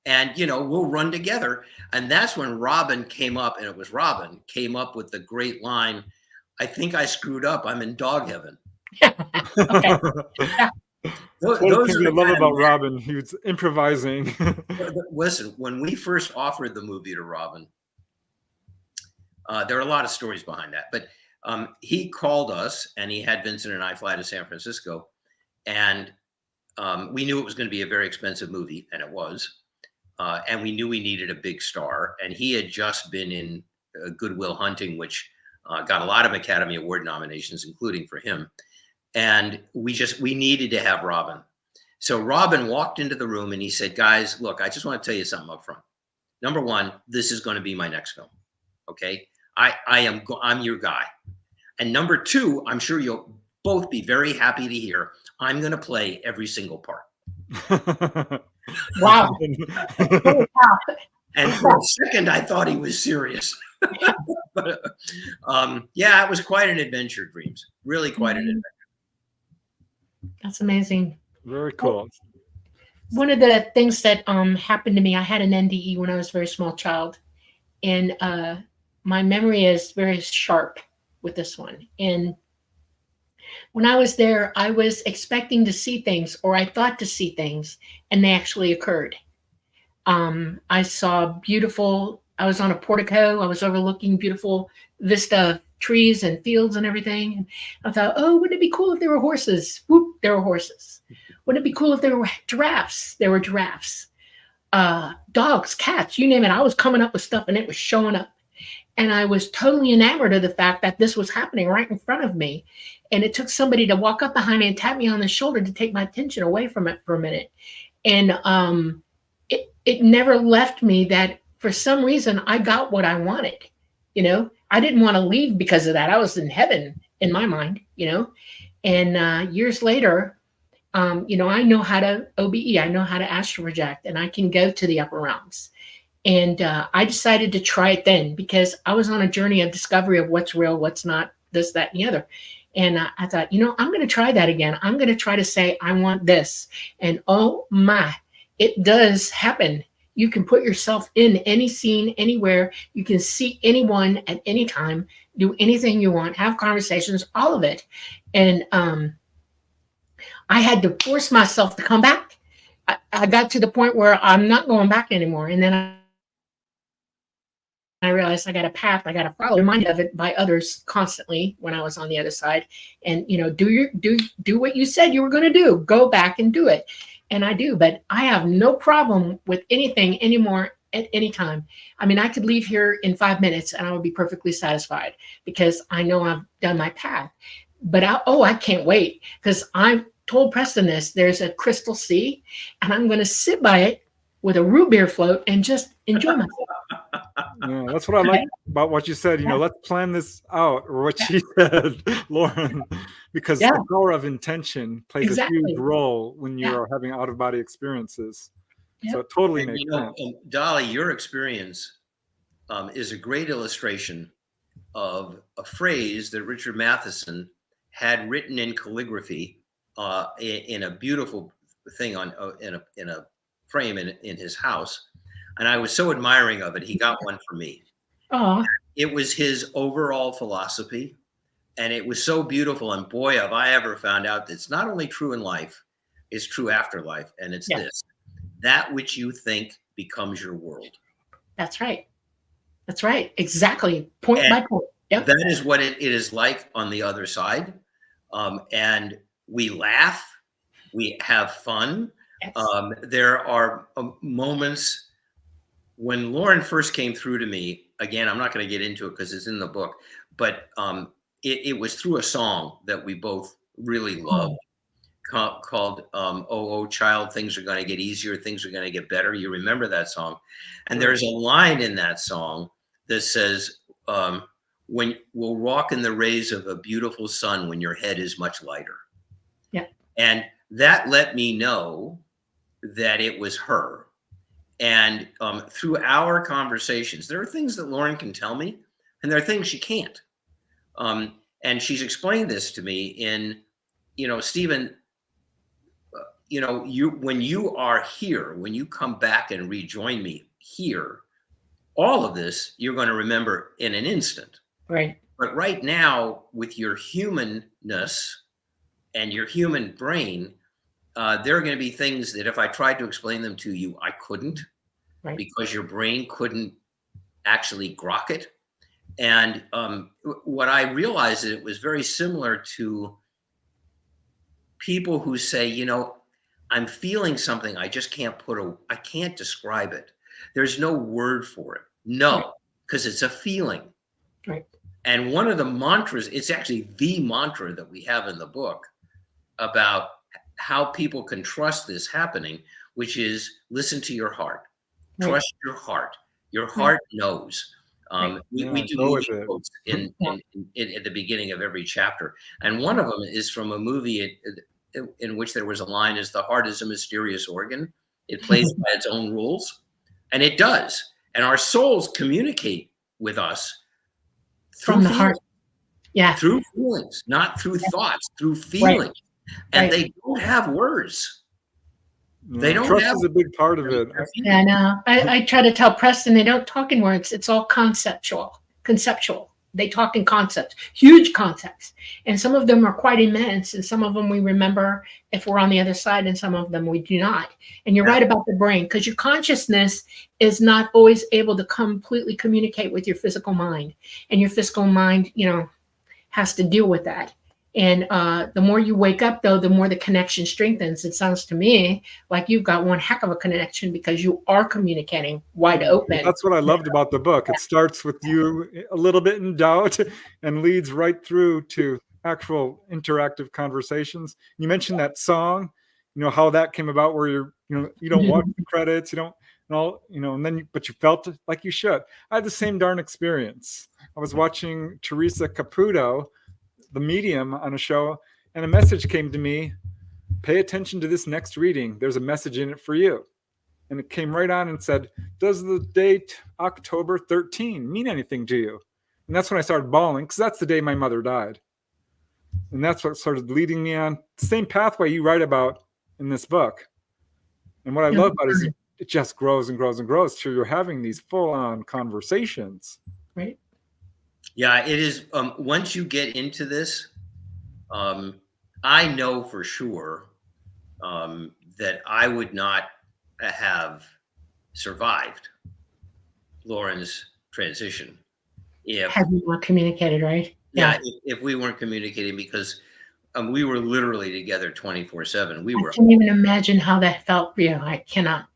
And, we'll run together. And that's when Robin came up, and it was Robin, came up with the great line, I think I screwed up. I'm in dog heaven. Okay. Those things I love about Robin. He was improvising. Listen, when we first offered the movie to Robin, there are a lot of stories behind that. But he called us, and he had Vincent and I fly to San Francisco. And we knew it was going to be a very expensive movie, and it was. And we knew we needed a big star. And he had just been in Good Will Hunting, which got a lot of Academy Award nominations, including for him. And we needed to have Robin. So Robin walked into the room and he said, guys, look, I just want to tell you something up front. Number one, this is going to be my next film. Okay. I'm your guy. And number two, I'm sure you'll both be very happy to hear I'm going to play every single part. Wow. And for a second, I thought he was serious. But it was quite an adventure, Dreams. Really quite an adventure. That's amazing. Very cool. One of the things that happened to me, I had an NDE when I was a very small child. And my memory is very sharp with this one. And when I was there, I was expecting to see things, or I thought to see things, and they actually occurred. I saw I was on a portico. I was overlooking beautiful vista of trees and fields and everything. And I thought, oh, wouldn't it be cool if there were horses? Whoop, there were horses. Wouldn't it be cool if there were giraffes? There were giraffes. Dogs, cats, you name it. I was coming up with stuff and it was showing up. And I was totally enamored of the fact that this was happening right in front of me. And it took somebody to walk up behind me and tap me on the shoulder to take my attention away from it for a minute. And it never left me that for some reason I got what I wanted. I didn't want to leave because of that. I was in heaven in my mind, and years later, I know how to OBE, I know how to astral project, and I can go to the upper realms. And I decided to try it then because I was on a journey of discovery of what's real, what's not, this, that, and the other. And I thought, I'm going to try that again. I'm going to try to say, I want this. And oh my, it does happen. You can put yourself in any scene, anywhere. You can see anyone at any time, do anything you want, have conversations, all of it. And I had to force myself to come back. I got to the point where I'm not going back anymore. And then I realized I got a path I got to follow, reminded of it by others constantly when I was on the other side. And, do what you said you were going to do. Go back and do it. And I do, but I have no problem with anything anymore at any time. I mean, I could leave here in 5 minutes and I would be perfectly satisfied because I know I've done my path. But I can't wait because I told Preston this. There's a crystal sea and I'm going to sit by it with a root beer float and just enjoy myself. Yeah, that's what I like about what you said. Let's plan this out, or what she said, Lauren. because Yeah. the power of intention plays Exactly. a huge role when you Yeah. are having out of body experiences. Yep. So it totally And, makes you know, sense. Dolly, your experience is a great illustration of a phrase that Richard Matheson had written in calligraphy in a beautiful thing on in a frame in his house, and I was so admiring of it. He got one for me. Oh, It was his overall philosophy, and it was so beautiful. And boy, have I ever found out that it's not only true in life, it's true after life, and it's Yeah. this: that which you think becomes your world. that's right. That's right. Exactly. Point by point. Yep. That is what it is like on the other side. And we laugh, we have fun. Yes. There are moments when Lauren first came through to me. Again, I'm not going to get into it because it's in the book, but it was through a song that we both really loved called Oh Child, Things Are Going to Get Easier, Things Are Going to Get Better. You remember that song? And there's a line in that song that says, when we'll walk in the rays of a beautiful sun when your head is much lighter. Yeah. And that let me know that it was her. And through our conversations, there are things that Lauren can tell me, and there are things she can't. And she's explained this to me in, Stephen, when you are here, when you come back and rejoin me here, all of this you're going to remember in an instant. Right. But right now, with your humanness and your human brain, there are going to be things that if I tried to explain them to you, I couldn't, Right. because your brain couldn't actually grok it. And what I realized is it was very similar to people who say, I'm feeling something, I just can't I can't describe it. There's no word for it. No, because it's a feeling. Right. And one of the mantras, it's actually the mantra that we have in the book about how people can trust this happening, which is listen to your heart. Right. Trust your heart. Your heart knows. We do movie quotes in at the beginning of every chapter. And one of them is from a movie in which there was a line is the heart is a mysterious organ. It plays by its own rules. And it does. And our souls communicate with us From the heart. Yeah. Through feelings, not through thoughts, through feelings. Right. And they don't have words. They don't trust have is a big part of it. Yeah, I know. I try to tell Preston they don't talk in words. It's all conceptual. They talk in concepts, huge concepts. And some of them are quite immense. And some of them we remember if we're on the other side, and some of them we do not. And you're right about the brain, because your consciousness is not always able to completely communicate with your physical mind. And your physical mind, has to deal with that. And the more you wake up, though, the more the connection strengthens. It sounds to me like you've got one heck of a connection because you are communicating wide open. That's what I loved about the book. It starts with you a little bit in doubt and leads right through to actual interactive conversations. You mentioned that song, how that came about, where you don't watch the credits, you don't, and then but you felt like you should. I had the same darn experience. I was watching Teresa Caputo, The Medium, on a show, and a message came to me: pay attention to this next reading. There's a message in it for you. And it came right on and said, does the date October 13 mean anything to you? And that's when I started bawling, because that's the day my mother died. And that's what started leading me on the same pathway you write about in this book. And what I love about it is it just grows and grows and grows till you're having these full-on conversations. Right. Yeah, it is. Once you get into this, I know for sure that I would not have survived Lauren's transition Have you not communicated, right? If we weren't communicating, because we were literally together 24/7. I can't even imagine how that felt for you. I cannot.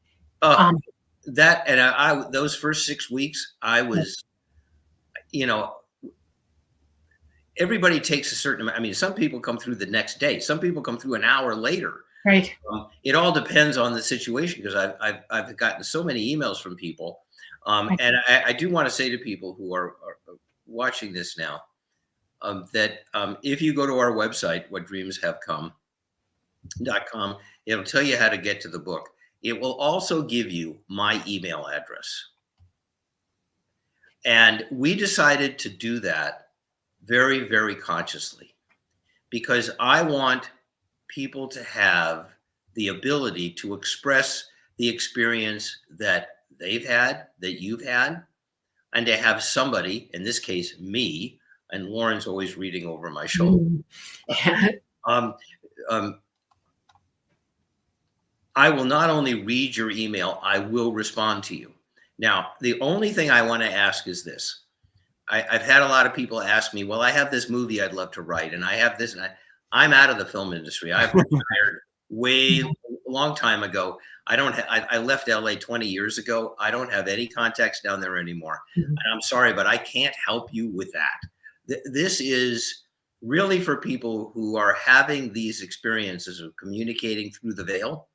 That, and I those first 6 weeks, I was, everybody takes a certain amount. I mean, some people come through the next day. Some people come through an hour later. Right. It all depends on the situation, because I've gotten so many emails from people. And I do want to say to people who are watching this now, that if you go to our website, whatdreamshavecome.com, it'll tell you how to get to the book. It will also give you my email address. And we decided to do that very, very consciously, because I want people to have the ability to express the experience that they've had, that you've had, and to have somebody, in this case, me, and Lauren's always reading over my shoulder. Yeah. I will not only read your email, I will respond to you. Now, the only thing I want to ask is this. I've had a lot of people ask me, well, I have this movie I'd love to write, and I have this, and I'm out of the film industry. I've retired way a long time ago. I left LA 20 years ago. I don't have any contacts down there anymore. And I'm sorry, but I can't help you with that. This is really for people who are having these experiences of communicating through the veil.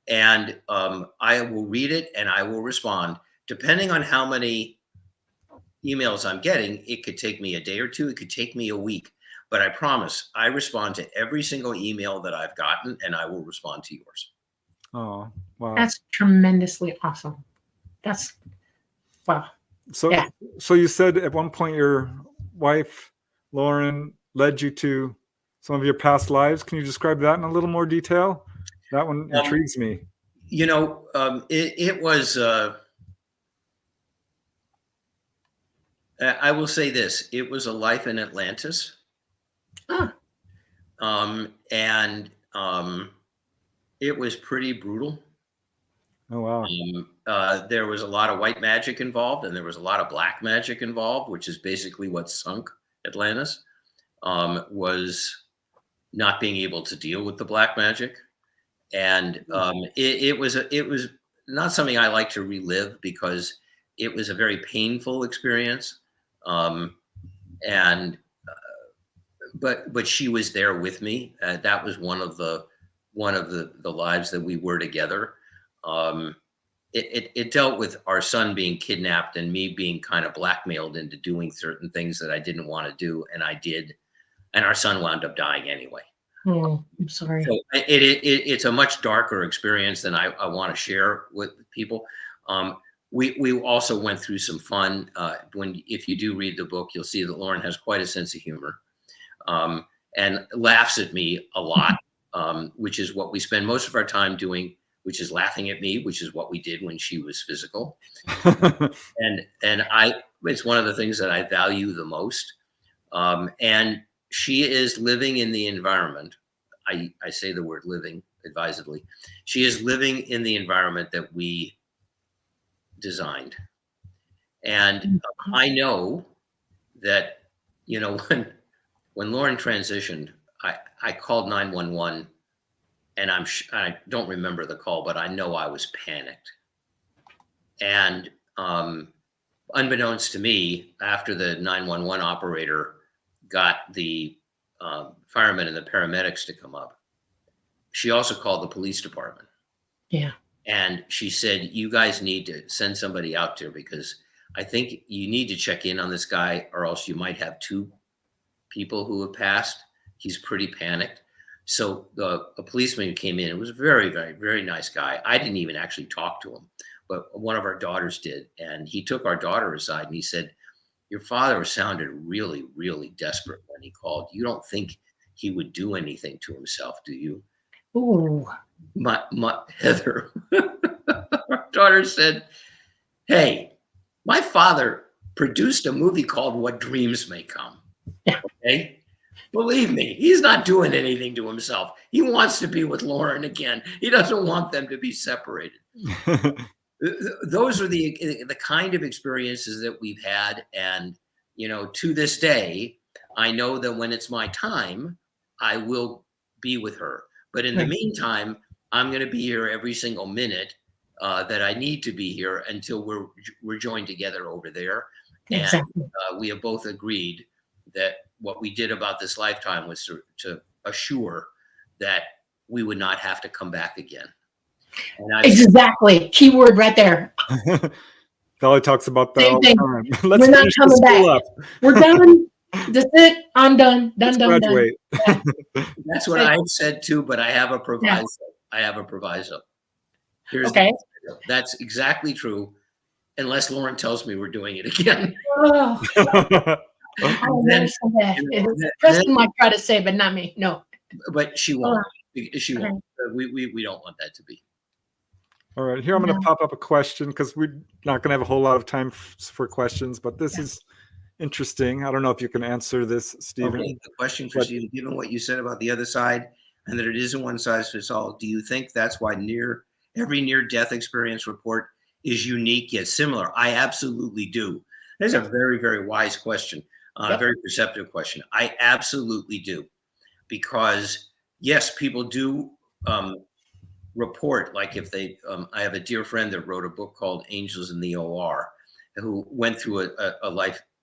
And I will read it and I will respond. Depending on how many emails I'm getting, it could take me a day or two. It could take me a week. But I promise I respond to every single email that I've gotten, and I will respond to yours. Oh, wow. That's tremendously awesome. That's wow. So, Yeah. So you said at one point your wife, Lauren, led you to some of your past lives. Can you describe that in a little more detail? That one intrigues me. You know, it was, I will say this, it was a life in Atlantis. Ah. And it was pretty brutal. Oh, wow. There was a lot of white magic involved, and there was a lot of black magic involved, which is basically what sunk Atlantis, was not being able to deal with the black magic. And it was not something I like to relive, because it was a very painful experience. But she was there with me. That was one of the lives that we were together. It dealt with our son being kidnapped and me being kind of blackmailed into doing certain things that I didn't want to do, and I did, and our son wound up dying anyway. Oh, I'm sorry. So it's a much darker experience than I want to share with people. We also went through some fun. If you do read the book, you'll see that Lauren has quite a sense of humor, and laughs at me a lot, which is what we spend most of our time doing, which is laughing at me, which is what we did when she was physical. and it's one of the things that I value the most. And she is living in the environment. I say the word living advisedly. She is living in the environment that we designed. And I know that, you know, when Lauren transitioned, I called 911, and I don't remember the call, but I know I was panicked. And unbeknownst to me, after the 911 operator got the firemen and the paramedics to come up, she also called the police department. Yeah. And she said, you guys need to send somebody out there, because I think you need to check in on this guy, or else you might have two people who have passed. He's pretty panicked. So a policeman came in. It was a very, very, very nice guy. I didn't even actually talk to him, but one of our daughters did. And he took our daughter aside and he said, your father sounded really, really desperate when he called. You don't think he would do anything to himself, do you? Ooh. My Heather, our daughter said, hey, my father produced a movie called What Dreams May Come. Yeah. Okay? Believe me, he's not doing anything to himself. He wants to be with Lauren again. He doesn't want them to be separated. Those are the kind of experiences that we've had. And, you know, to this day, I know that when it's my time, I will be with her. But in the meantime, I'm going to be here every single minute that I need to be here until we're joined together over there. Exactly. And we have both agreed that what we did about this lifetime was to assure that we would not have to come back again. And exactly. Keyword right there. Dolly talks about that Same all the thing. time. Let's We're not finish coming this school back. up. We're done. That's it. I'm done. Done, Let's done, done. graduate. Yeah. That's what I said too, but I have a proviso. I have a proviso. Here's Okay. that's exactly true, unless Lauren tells me we're doing it again. Oh, I will never say that. Preston might try to say, but not me. No. But she won't. She Okay. won't. We don't want that to be. All right, here I'm going to pop up a question because we're not going to have a whole lot of time for questions, but this is interesting. I don't know if you can answer this, Stephen. Okay, the question for Stephen, given what you said about the other side and that it isn't one size fits all, do you think that's why every near-death experience report is unique yet similar? I absolutely do. That's a very, very wise question, a very perceptive question. I absolutely do. Because, yes, people do report, like if they, I have a dear friend that wrote a book called Angels in the OR, who went through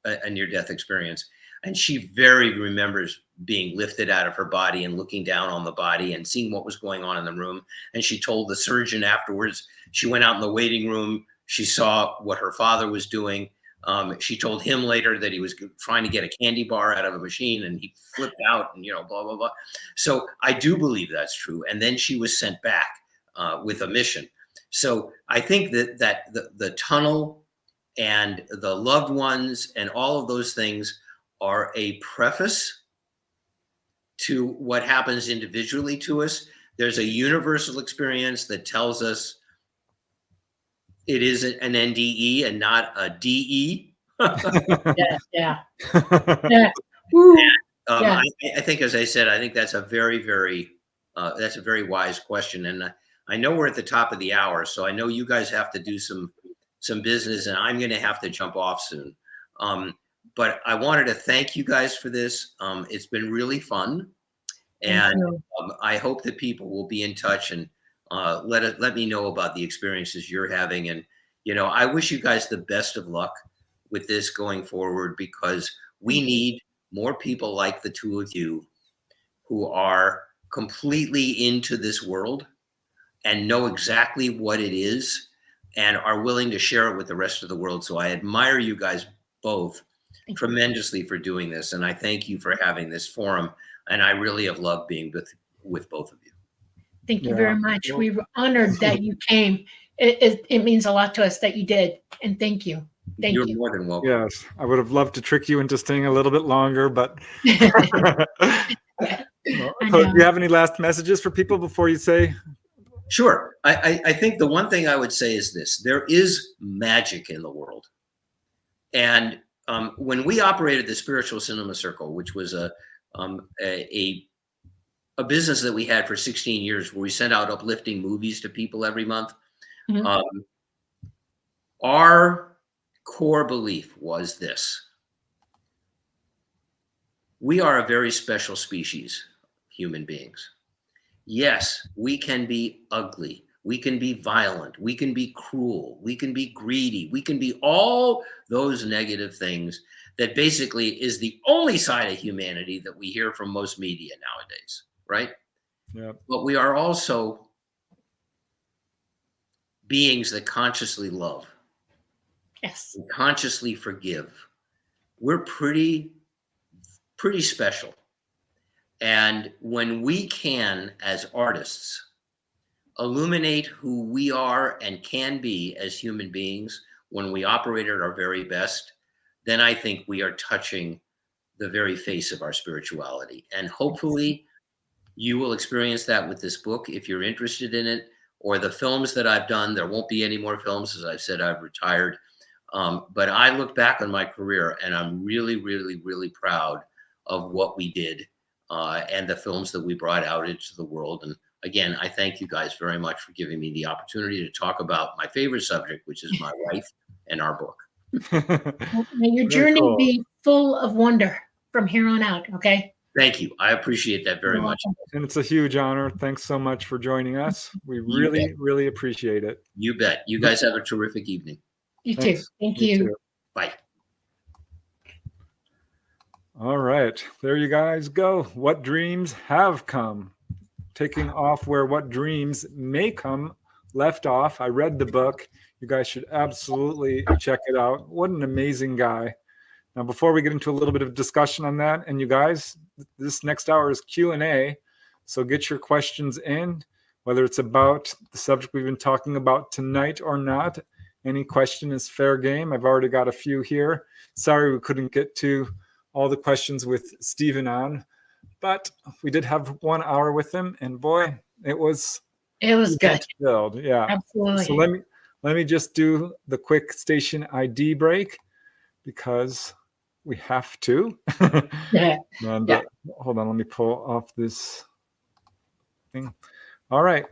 a near-death experience. And she very remembers being lifted out of her body and looking down on the body and seeing what was going on in the room. And she told the surgeon afterwards, she went out in the waiting room, she saw what her father was doing. She told him later that he was trying to get a candy bar out of a machine and he flipped out and, blah, blah, blah. So I do believe that's true. And then she was sent back with a mission. So I think that the tunnel and the loved ones and all of those things are a preface to what happens individually to us. There's a universal experience that tells us it is an NDE and not a DE. Yeah. I think, as I said, I think that's a very, very, that's a very wise question. And I know we're at the top of the hour, so I know you guys have to do some business, and I'm going to have to jump off soon. But I wanted to thank you guys for this. It's been really fun, and I hope that people will be in touch and let me know about the experiences you're having. And I wish you guys the best of luck with this going forward, because we need more people like the two of you who are completely into this world and know exactly what it is and are willing to share it with the rest of the world. So I admire you guys both tremendously for doing this, and I thank you for having this forum, and I really have loved being with both of you. Thank you very much. We were honored that you came. It means a lot to us that you did, and thank you. You're more than welcome. Yes, I would have loved to trick you into staying a little bit longer, but So do you have any last messages for people before you say? Sure. I think the one thing I would say is this: there is magic in the world. And when we operated the Spiritual Cinema Circle, which was a business that we had for 16 years, where we sent out uplifting movies to people every month, our core belief was this: we are a very special species, human beings. Yes, we can be ugly, we can be violent, we can be cruel, we can be greedy, we can be all those negative things that basically is the only side of humanity that we hear from most media nowadays, right? Yeah. But we are also beings that consciously love. Yes. And consciously forgive. We're pretty special. And when we can, as artists, illuminate who we are and can be as human beings when we operate at our very best, then I think we are touching the very face of our spirituality. And hopefully you will experience that with this book if you're interested in it, or the films that I've done. There won't be any more films. As I've said, I've retired. But I look back on my career and I'm really, really, really proud of what we did and the films that we brought out into the world. And again, I thank you guys very much for giving me the opportunity to talk about my favorite subject, which is my wife and our book. May your journey be full of wonder from here on out, okay? Thank you. I appreciate that very much. And it's a huge honor. Thanks so much for joining us. We really, really appreciate it. You bet. You guys have a terrific evening. You too. Thank you. Too. Bye. All right. There you guys go. What dreams have come. Taking off where what dreams may come left off. I read the book. You guys should absolutely check it out. What an amazing guy. Now, before we get into a little bit of discussion on that, and you guys, this next hour is Q&A. So get your questions in, whether it's about the subject we've been talking about tonight or not. Any question is fair game. I've already got a few here. Sorry we couldn't get to all the questions with Stephen on, but we did have 1 hour with him, and boy, it was good. filled. Yeah, Absolutely. So let me just do the quick station ID break because we have to. Yeah. And Yeah. hold on, let me pull off this thing. All right.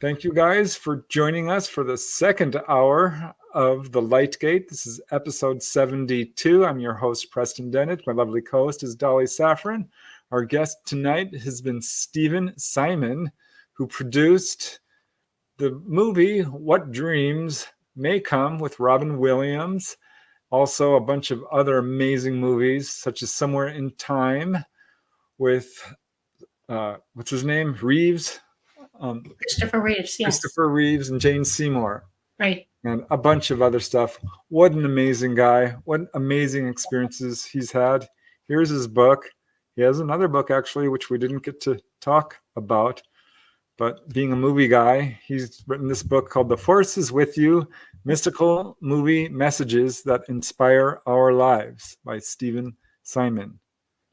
Thank you guys for joining us for the second hour of The Lightgate. This is episode 72. I'm your host, Preston Dennett. My lovely co-host is Dolly Safran. Our guest tonight has been Stephen Simon, who produced the movie What Dreams May Come with Robin Williams. Also a bunch of other amazing movies, such as Somewhere in Time with, what's his name? Reeves? Christopher Reeves, yes. Christopher Reeves and Jane Seymour. Right. And a bunch of other stuff. What an amazing guy. What amazing experiences he's had. Here's his book. He has another book, actually, which we didn't get to talk about. But being a movie guy, he's written this book called The Force is With You, Mystical Movie Messages That Inspire Our Lives by Stephen Simon.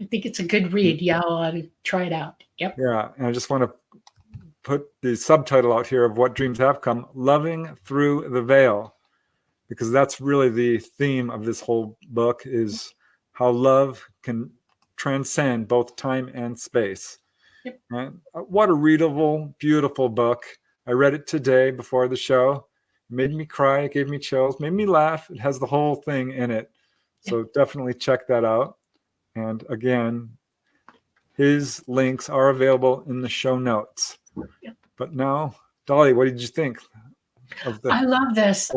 I think it's a good read. Yeah, I'll try it out. Yep. Yeah, and I just want to put the subtitle out here of What Dreams Have Come, Loving Through the Veil, because that's really the theme of this whole book, is how love can transcend both time and space. Yep. Right? What a readable, beautiful book. I read it today before the show. It made me cry. It gave me chills, made me laugh. It has the whole thing in it. So definitely check that out. And again, his links are available in the show notes. Yep. But now, Dolly, what did you think of the I love this.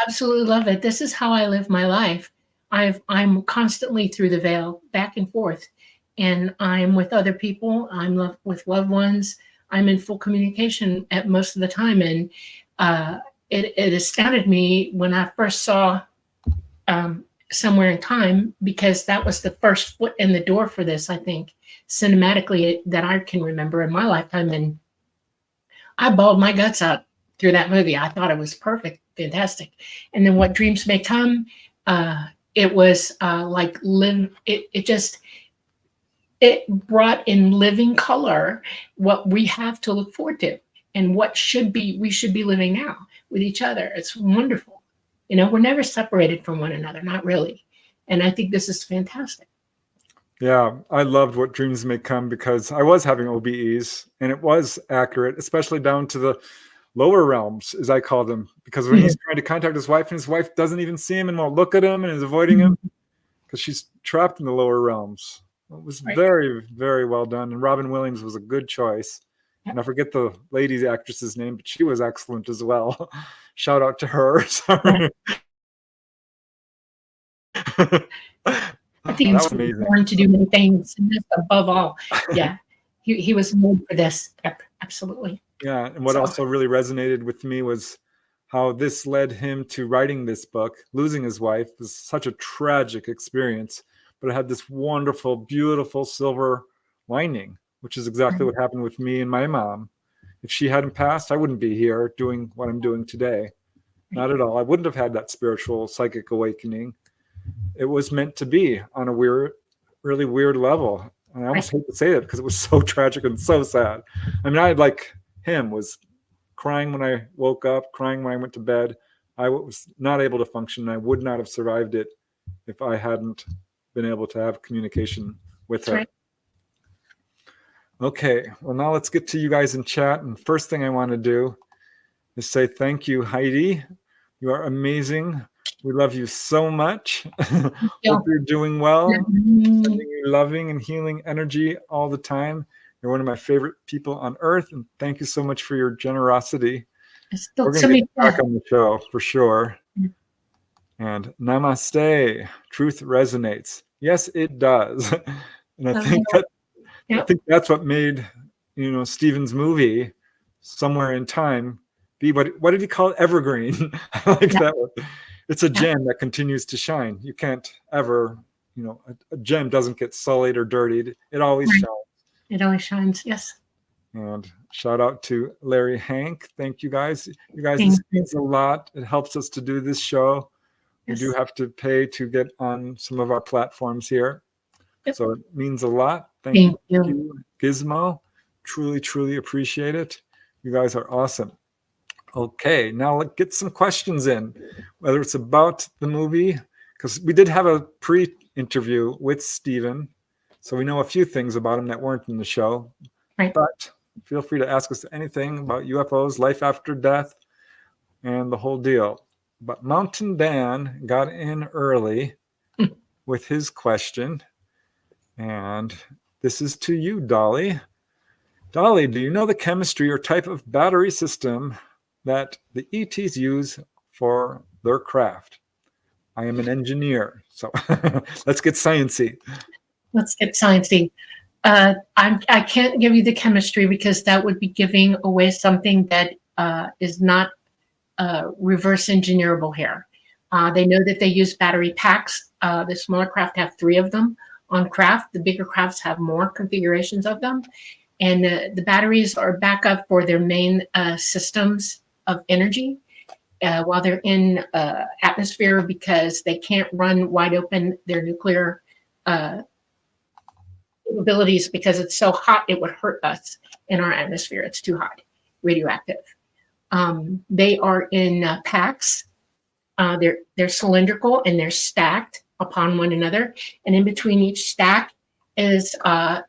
Absolutely love it. This is how I live my life. I'm constantly through the veil, back and forth, and I'm with other people. I'm with loved ones. I'm in full communication at most of the time, and it astounded me when I first saw Somewhere in Time, because that was the first foot in the door for this, I think, cinematically, that I can remember in my lifetime. And I bawled my guts out through that movie. I thought it was perfect, fantastic. And then What Dreams May Come, it was like it brought in living color what we have to look forward to and what we should be living now with each other. It's wonderful. You know, we're never separated from one another, not really. And I think this is fantastic. Yeah, I loved What Dreams May Come because I was having OBEs and it was accurate, especially down to the lower realms, as I call them, because when he's trying to contact his wife and his wife doesn't even see him and won't look at him and is avoiding him because she's trapped in the lower realms. It was very, very well done. And Robin Williams was a good choice. And I forget the lady's actress's name, but she was excellent as well. Shout out to her. Sorry. I think he was born to do many things, and this above all. Yeah, he was made for this. Absolutely. Yeah, and what also really resonated with me was how this led him to writing this book. Losing his wife was such a tragic experience, but it had this wonderful, beautiful silver lining, which is exactly what happened with me and my mom. If she hadn't passed, I wouldn't be here doing what I'm doing today. Not at all. I wouldn't have had that spiritual, psychic awakening. It was meant to be on a weird, really weird level. And I almost hate to say that because it was so tragic and so sad. I mean, I like him was crying when I woke up, crying when I went to bed. I was not able to function. I would not have survived it if I hadn't been able to have communication with her. Okay, well, now let's get to you guys in chat. And first thing I want to do is say thank you, Heidi. You are amazing. We love you so much. Hope you're doing well. Sending you loving and healing energy all the time. You're one of my favorite people on earth. And thank you so much for your generosity. We're going to get back on the show for sure. And namaste. Truth resonates. Yes, it does. And I think that's what made, Stephen's movie, Somewhere in Time, be what did he call it? Evergreen. I like that one. it's a gem that continues to shine. You can't ever, a gem doesn't get sullied or dirtied. It always Right. shines. It always shines. Yes. And shout out to Larry Hank. Thank you guys. You guys, Thank this you. means a lot. It helps us to do this show. Yes. We do have to pay to get on some of our platforms here. Yep. So it means a lot. Thank you, Gizmo. Truly, truly appreciate it. You guys are awesome. Okay, now let's get some questions in, whether it's about the movie, because we did have a pre-interview with Steven, so we know a few things about him that weren't in the show. Right. But feel free to ask us anything about UFOs, life after death, and the whole deal. But Mountain Dan got in early with his question, and this is to you, Dolly. Dolly, do you know the chemistry or type of battery system that the ETs use for their craft? I am an engineer, so let's get sciencey. Let's get sciencey. I can't give you the chemistry because that would be giving away something that is not reverse engineerable here. They know that they use battery packs. The smaller craft have 3 of them on craft. The bigger crafts have more configurations of them. And the batteries are backup for their main systems of energy while they're in atmosphere, because they can't run wide open their nuclear capabilities because it's so hot it would hurt us in our atmosphere. It's too hot, radioactive. They are in packs. They're cylindrical and they're stacked upon one another. And in between each stack is the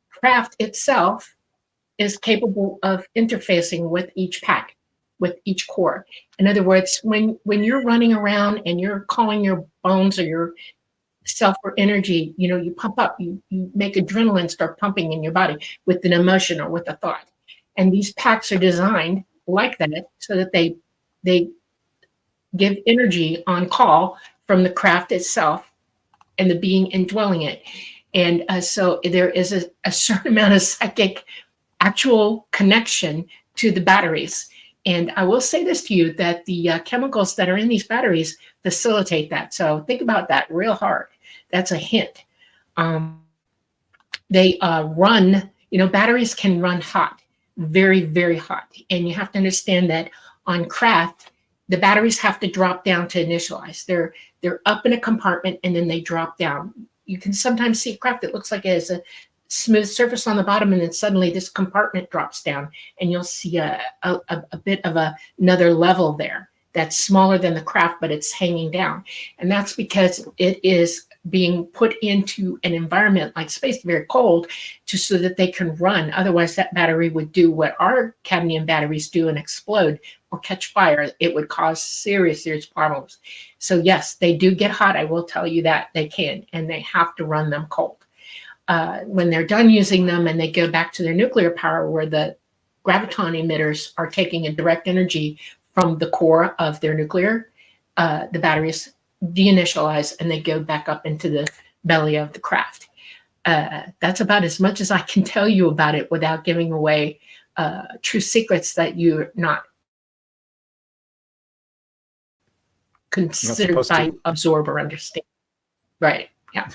craft itself is capable of interfacing with each pack, with each core. In other words, when you're running around and you're calling your bones or your self for energy, you pump up, you make adrenaline start pumping in your body with an emotion or with a thought. And these packs are designed like that so that they give energy on call from the craft itself and the being indwelling it. And so there is a certain amount of psychic actual connection to the batteries. And I will say this to you, that the chemicals that are in these batteries facilitate that. So think about that real hard. That's a hint. They run, batteries can run hot, very, very hot. And you have to understand that on craft, the batteries have to drop down to initialize. They're up in a compartment and then they drop down. You can sometimes see craft that looks like it has a smooth surface on the bottom, and then suddenly this compartment drops down, and you'll see a bit of another level there that's smaller than the craft, but it's hanging down. And that's because it is being put into an environment like space, very cold, so that they can run. Otherwise, that battery would do what our cadmium batteries do and explode or catch fire. It would cause serious, serious problems. So yes, they do get hot. I will tell you that they can, and they have to run them cold. When they're done using them and they go back to their nuclear power, where the graviton emitters are taking a direct energy from the core of their nuclear, the batteries deinitialize and they go back up into the belly of the craft. That's about as much as I can tell you about it without giving away true secrets that you're not considered by absorb or understand. Right. Yeah.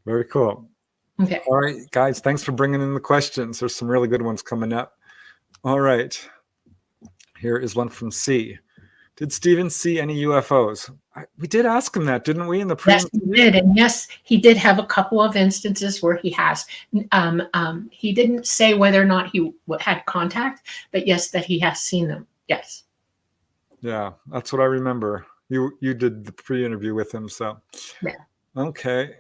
Very cool. Okay. All right, guys, thanks for bringing in the questions. There's some really good ones coming up. All right. Here is one from C. Did Steven see any UFOs? We did ask him that, didn't we, in the Yes, he did. And yes, he did have a couple of instances where he has. He didn't say whether or not he had contact, but yes, that he has seen them. Yes. Yeah, that's what I remember. You did the pre-interview with him, so. Yeah. Okay.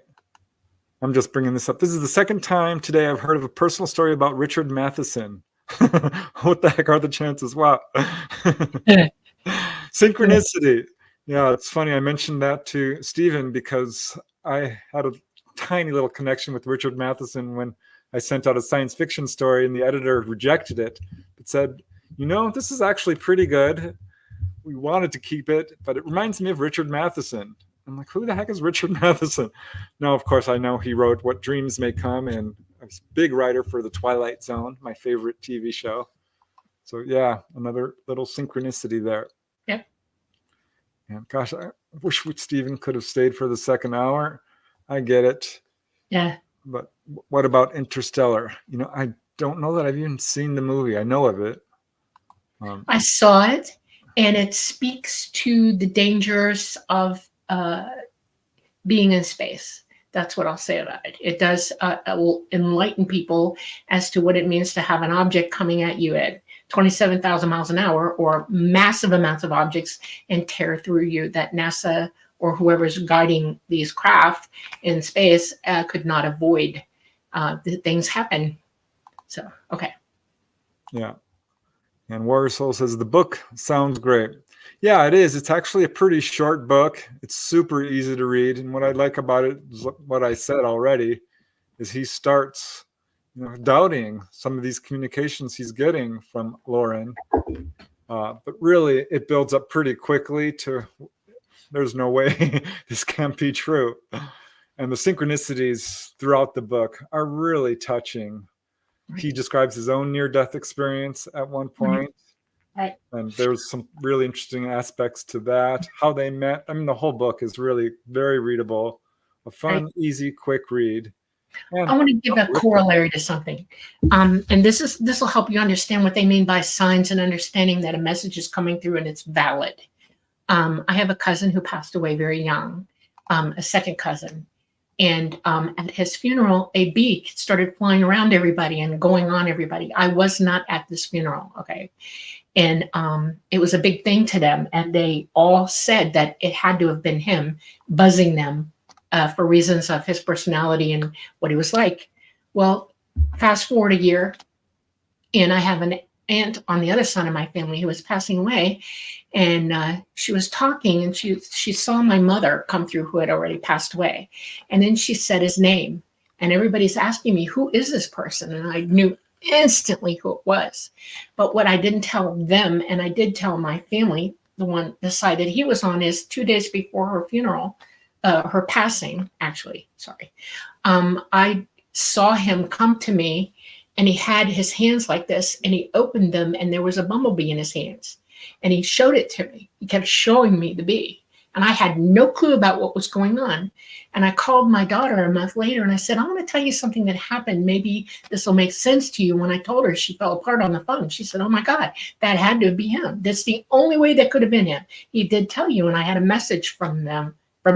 I'm just bringing this up. This is the second time today I've heard of a personal story about Richard Matheson. What the heck are the chances? Wow. Synchronicity. Yeah, it's funny. I mentioned that to Steven because I had a tiny little connection with Richard Matheson when I sent out a science fiction story and the editor rejected it. It said, this is actually pretty good. We wanted to keep it, but it reminds me of Richard Matheson. I'm like, who the heck is Richard Matheson? Now, of course, I know he wrote What Dreams May Come, and a big writer for The Twilight Zone, my favorite TV show. So yeah, another little synchronicity there. Yep. And gosh, I wish Stephen could have stayed for the second hour. I get it. Yeah. But what about Interstellar? I don't know that I've even seen the movie. I know of it. I saw it, and it speaks to the dangers of being in space. That's what I'll say about it. It does will enlighten people as to what it means to have an object coming at you at 27,000 miles an hour, or massive amounts of objects, and tear through you, that NASA or whoever's guiding these craft in space could not avoid. Things happen. So, okay. Yeah. And Warrior Soul says, the book sounds great. Yeah, it is. It's actually a pretty short book. It's super easy to read. And what I like about it is what I said already, is he starts doubting some of these communications he's getting from Lauren. But really, it builds up pretty quickly to, there's no way this can't be true. And the synchronicities throughout the book are really touching. He describes his own near-death experience at one point. Right. And there's some really interesting aspects to that. How they met. I mean, the whole book is really very readable. A fun, easy, quick read. And I want to give a corollary to something. And this will help you understand what they mean by signs and understanding that a message is coming through and it's valid. I have a cousin who passed away very young, a second cousin. And at his funeral, a bee started flying around everybody and going on everybody. I was not at this funeral, okay? And it was a big thing to them. And they all said that it had to have been him buzzing them for reasons of his personality and what he was like. Well, fast forward a year, and I have an aunt on the other side of my family who was passing away. And she was talking, and she saw my mother come through, who had already passed away. And then she said his name, and everybody's asking me, who is this person? And I knew instantly who it was. But what I didn't tell them, and I did tell my family, the side that he was on, is 2 days before her funeral, her passing, actually, sorry. I saw him come to me, and he had his hands like this, and he opened them, and there was a bumblebee in his hands. And he showed it to me. He kept showing me the bee. And I had no clue about what was going on. And I called my daughter a month later, and I said, I want to tell you something that happened. Maybe this will make sense to you. When I told her, she fell apart on the phone. She said, oh my God, that had to be him. That's the only way that could have been him. He did tell you, and I had a message from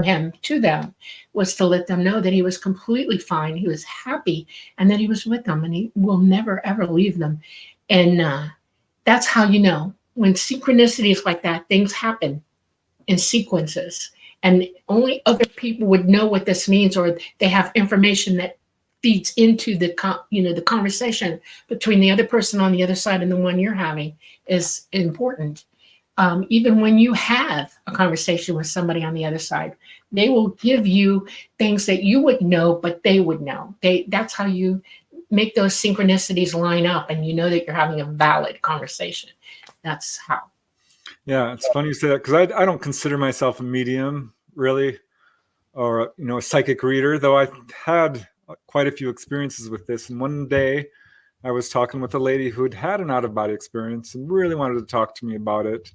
him to them, was to let them know that he was completely fine. He was happy, and that he was with them, and he will never, ever leave them. And that's how you know. When synchronicities like that, things happen in sequences, and only other people would know what this means, or they have information that feeds into the conversation between the other person on the other side and the one you're having is important. Even when you have a conversation with somebody on the other side, they will give you things that you would know, but they would know. That's how you make those synchronicities line up, and you know that you're having a valid conversation. That's how. Yeah, it's funny you say that, because I don't consider myself a medium, really, or a psychic reader, though I've had quite a few experiences with this. And one day I was talking with a lady who had had an out-of-body experience and really wanted to talk to me about it,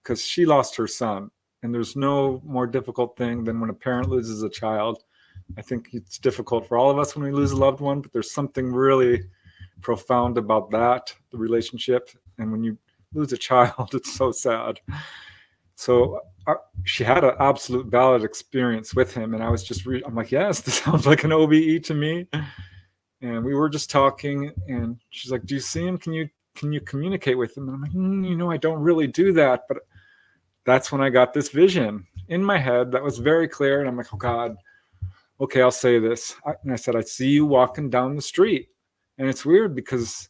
because she lost her son. And there's no more difficult thing than when a parent loses a child. I think it's difficult for all of us when we lose a loved one, but there's something really profound about that, the relationship. And when you lose a child, it's so sad. So she had an absolute valid experience with him. And I was just, I'm like, yes, this sounds like an OBE to me. And we were just talking, and she's like, do you see him? Can you communicate with him? And I'm like, I don't really do that. But that's when I got this vision in my head that was very clear. And I'm like, oh God, okay, I'll say this. And I said, I see you walking down the street. And it's weird because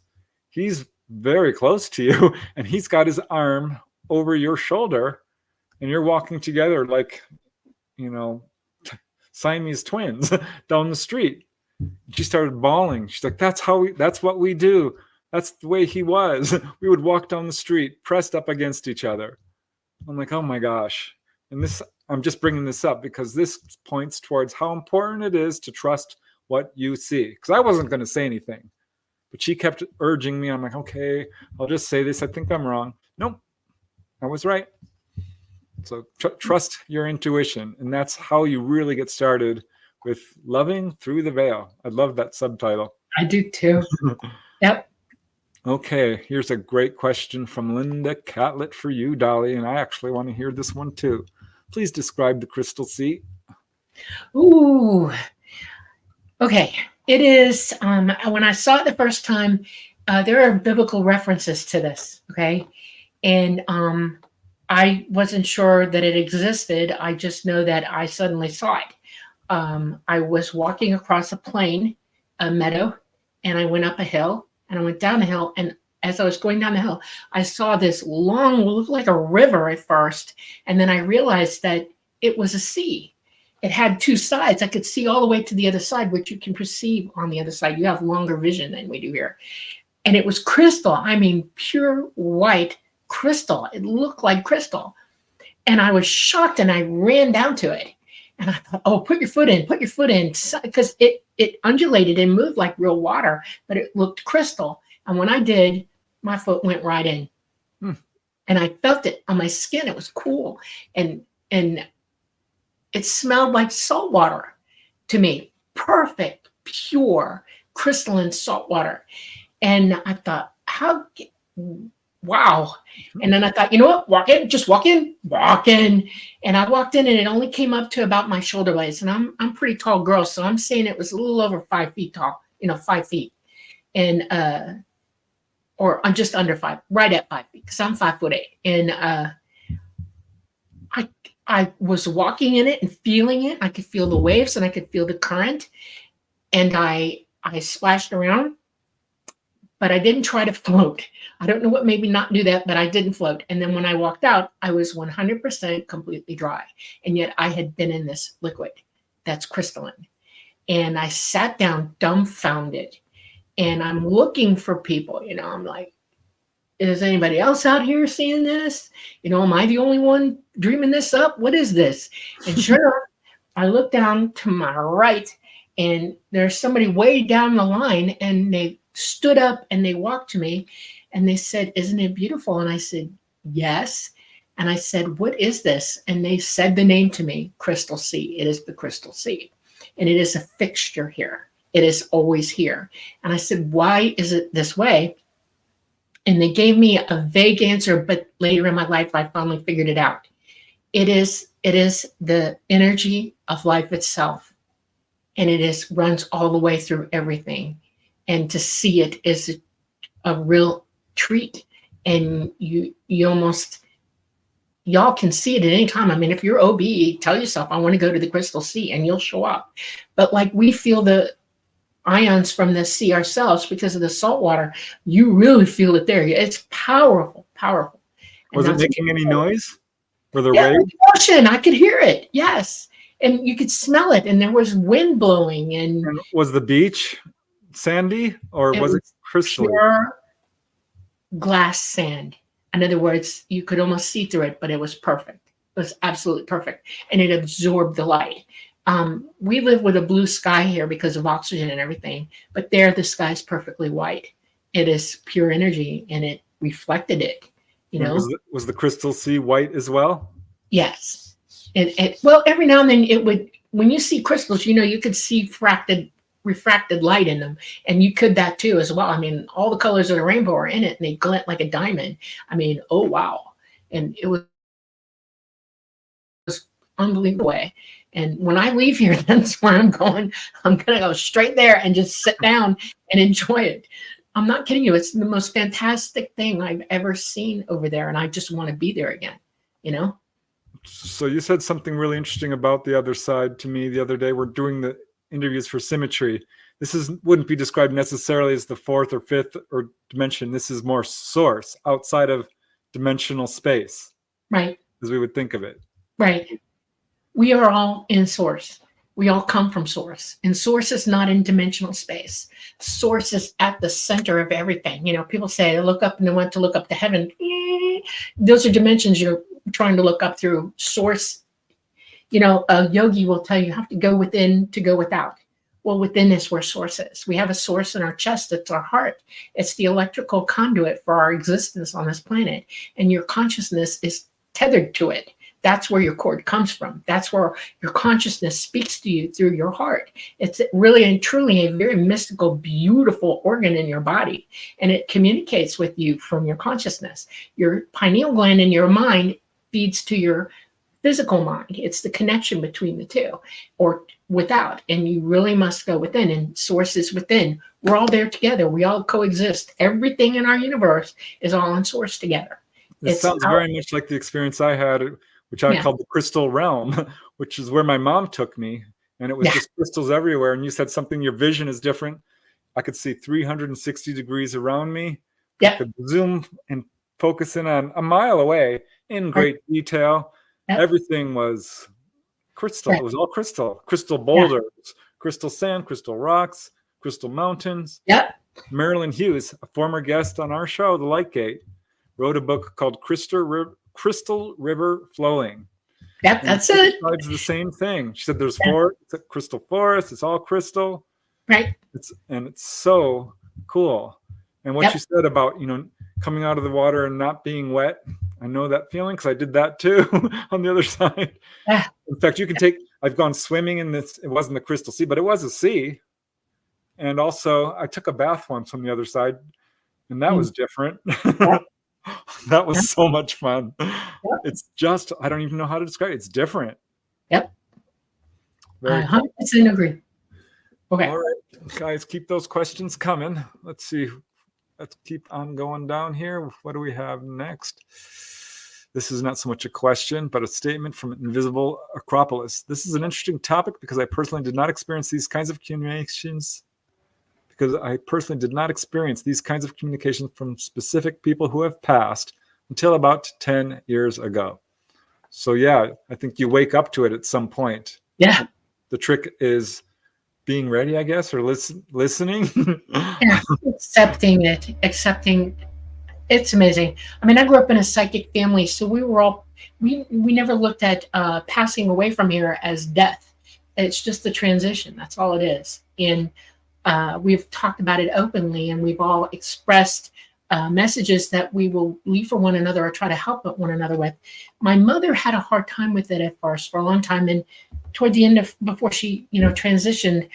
he's very close to you, and he's got his arm over your shoulder, and you're walking together like, Siamese twins down the street. She started bawling. She's like, that's what we do. That's the way he was. We would walk down the street pressed up against each other. I'm like, oh my gosh. And I'm just bringing this up because this points towards how important it is to trust what you see. Because I wasn't going to say anything, but she kept urging me. I'm like, okay, I'll just say this. I think I'm wrong. Nope, I was right. So trust your intuition. And that's how you really get started with loving through the veil. I love that subtitle. I do too. Yep. Okay, here's a great question from Linda Catlett for you, Dolly, and I actually want to hear this one too. Please describe the crystal sea. Ooh. Okay. It is, when I saw it the first time, there are biblical references to this, okay? And I wasn't sure that it existed. I just know that I suddenly saw it. I was walking across a plain, a meadow, and I went up a hill, and I went down the hill, and as I was going down the hill, I saw this long, looked like a river at first, and then I realized that it was a sea. It had two sides. I could see all the way to the other side, which you can perceive on the other side. You have longer vision than we do here. And it was crystal. I mean, pure white crystal. It looked like crystal. And I was shocked, and I ran down to it. And I thought, oh, put your foot in, because it undulated and moved like real water, but it looked crystal. And when I did, my foot went right in. And I felt it on my skin. It was cool. And it smelled like salt water to me. Perfect, pure, crystalline salt water. And I thought, wow. And then I thought, you know what? Walk in. And I walked in, and it only came up to about my shoulder blades. And I'm a pretty tall girl, so I'm saying it was a little over 5 feet tall, 5 feet. And or I'm just under 5, right at 5 feet, because I'm 5'8". And I was walking in it and feeling it. I could feel the waves, and I could feel the current. And I splashed around, but I didn't try to float. I don't know what made me not do that, but I didn't float. And then when I walked out, I was 100% completely dry. And yet I had been in this liquid that's crystalline. And I sat down dumbfounded, and I'm looking for people. I'm like, is anybody else out here seeing this? Am I the only one dreaming this up? What is this? And sure enough, I looked down to my right, and there's somebody way down the line, and they stood up and they walked to me, and they said, "Isn't it beautiful?" And I said, "Yes." And I said, "What is this?" And they said the name to me, Crystal Sea. It is the Crystal Sea. And it is a fixture here. It is always here. And I said, "Why is it this way?" And they gave me a vague answer, but later in my life, I finally figured it out. It is the energy of life itself. And it runs all the way through everything. And to see it is a real treat. And y'all can see it at any time. I mean, if you're OB, tell yourself, I want to go to the Crystal Sea, and you'll show up. But like we feel the ions from the sea ourselves because of the salt water, you really feel it there. It's powerful. Was it making any noise? Were there waves? waves? Ocean, I could hear it. Yes. And you could smell it, and there was wind blowing. And was the beach sandy, or was it crystal? Pure glass sand. In other words, you could almost see through it, but it was perfect. It was absolutely perfect. And it absorbed the light. We live with a blue sky here because of oxygen and everything, but there the sky is perfectly white. It is pure energy, and it reflected it, Was the Crystal Sea white as well? Yes. Well, every now and then it would, when you see crystals, you could see refracted light in them, and you could that too as well. I mean, all the colors of the rainbow are in it, and they glint like a diamond. I mean, oh wow. And it was unbelievable. And when I leave here, that's where I'm going. I'm going to go straight there and just sit down and enjoy it. I'm not kidding you. It's the most fantastic thing I've ever seen over there. And I just want to be there again, So you said something really interesting about the other side to me the other day. We're doing the interviews for Symmetry. This wouldn't be described necessarily as the fourth or fifth or dimension. This is more source, outside of dimensional space. Right. As we would think of it. Right. We are all in source. We all come from source. And source is not in dimensional space. Source is at the center of everything. People say they look up and they want to look up to heaven. Those are dimensions you're trying to look up through. Source, a yogi will tell you have to go within to go without. Well, within is where source is. We have a source in our chest. It's our heart. It's the electrical conduit for our existence on this planet. And your consciousness is tethered to it. That's where your cord comes from. That's where your consciousness speaks to you through your heart. It's really and truly a very mystical, beautiful organ in your body. And it communicates with you from your consciousness. Your pineal gland in your mind feeds to your physical mind. It's the connection between the two, or without. And you really must go within, and source is within. We're all there together. We all coexist. Everything in our universe is all in source together. It sounds very much like the experience I had, which I called the crystal realm, which is where my mom took me. And it was just crystals everywhere. And you said something, your vision is different. I could see 360 degrees around me. I could zoom and focus in on a mile away in great detail. Everything was crystal. It was all crystal. Crystal boulders, crystal sand, crystal rocks, crystal mountains. Marilyn Hughes, a former guest on our show, The Light Gate, wrote a book called Crystal River Flowing. That's it. It's the same thing. She said there's it's a crystal forest. It's all crystal. Right. It's so cool. And what you said about, coming out of the water and not being wet. I know that feeling because I did that too on the other side. In fact, you can I've gone swimming in this, it wasn't the crystal sea, but it was a sea. And also I took a bath once on the other side, and that was different. That was so much fun. It's just, I don't even know how to describe it. It's different. I 100% agree. Okay. All right, guys, keep those questions coming. Let's see. Let's keep on going down here. What do we have next? This is not so much a question, but a statement from Invisible Acropolis. This is an interesting topic because I personally did not experience these kinds of communications from specific people who have passed until about 10 years ago. So I think you wake up to it at some point. Yeah. The trick is being ready, I guess, or listening. Accepting. It's amazing. I mean, I grew up in a psychic family, so we never looked at passing away from here as death. It's just the transition. That's all it is. And we've talked about it openly, and we've all expressed messages that we will leave for one another or try to help one another with. My mother had a hard time with it at first for a long time, and toward the end before she transitioned,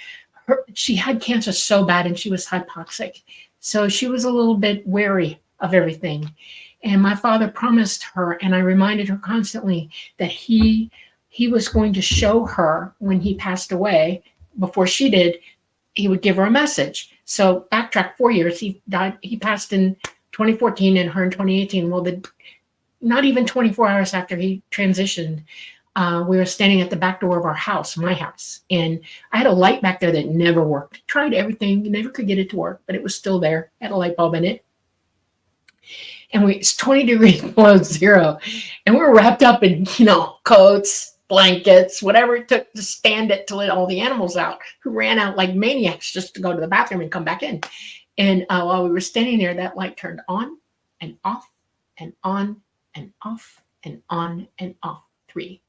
she had cancer so bad and she was hypoxic, so she was a little bit wary of everything. And my father promised her, and I reminded her constantly, that he was going to show her when he passed away. Before she did, he would give her a message. So backtrack 4 years. He died. He passed in 2014 and her in 2018. Well, not even 24 hours after he transitioned, we were standing at the back door of our house, my house. And I had a light back there that never worked. Tried everything, never could get it to work, but it was still there. Had a light bulb in it. And it's 20 degrees below zero. And we were wrapped up in, coats, blankets, whatever it took to stand it to let all the animals out, who ran out like maniacs just to go to the bathroom and come back in. And while we were standing there, that light turned on and off and on and off and on and off 3.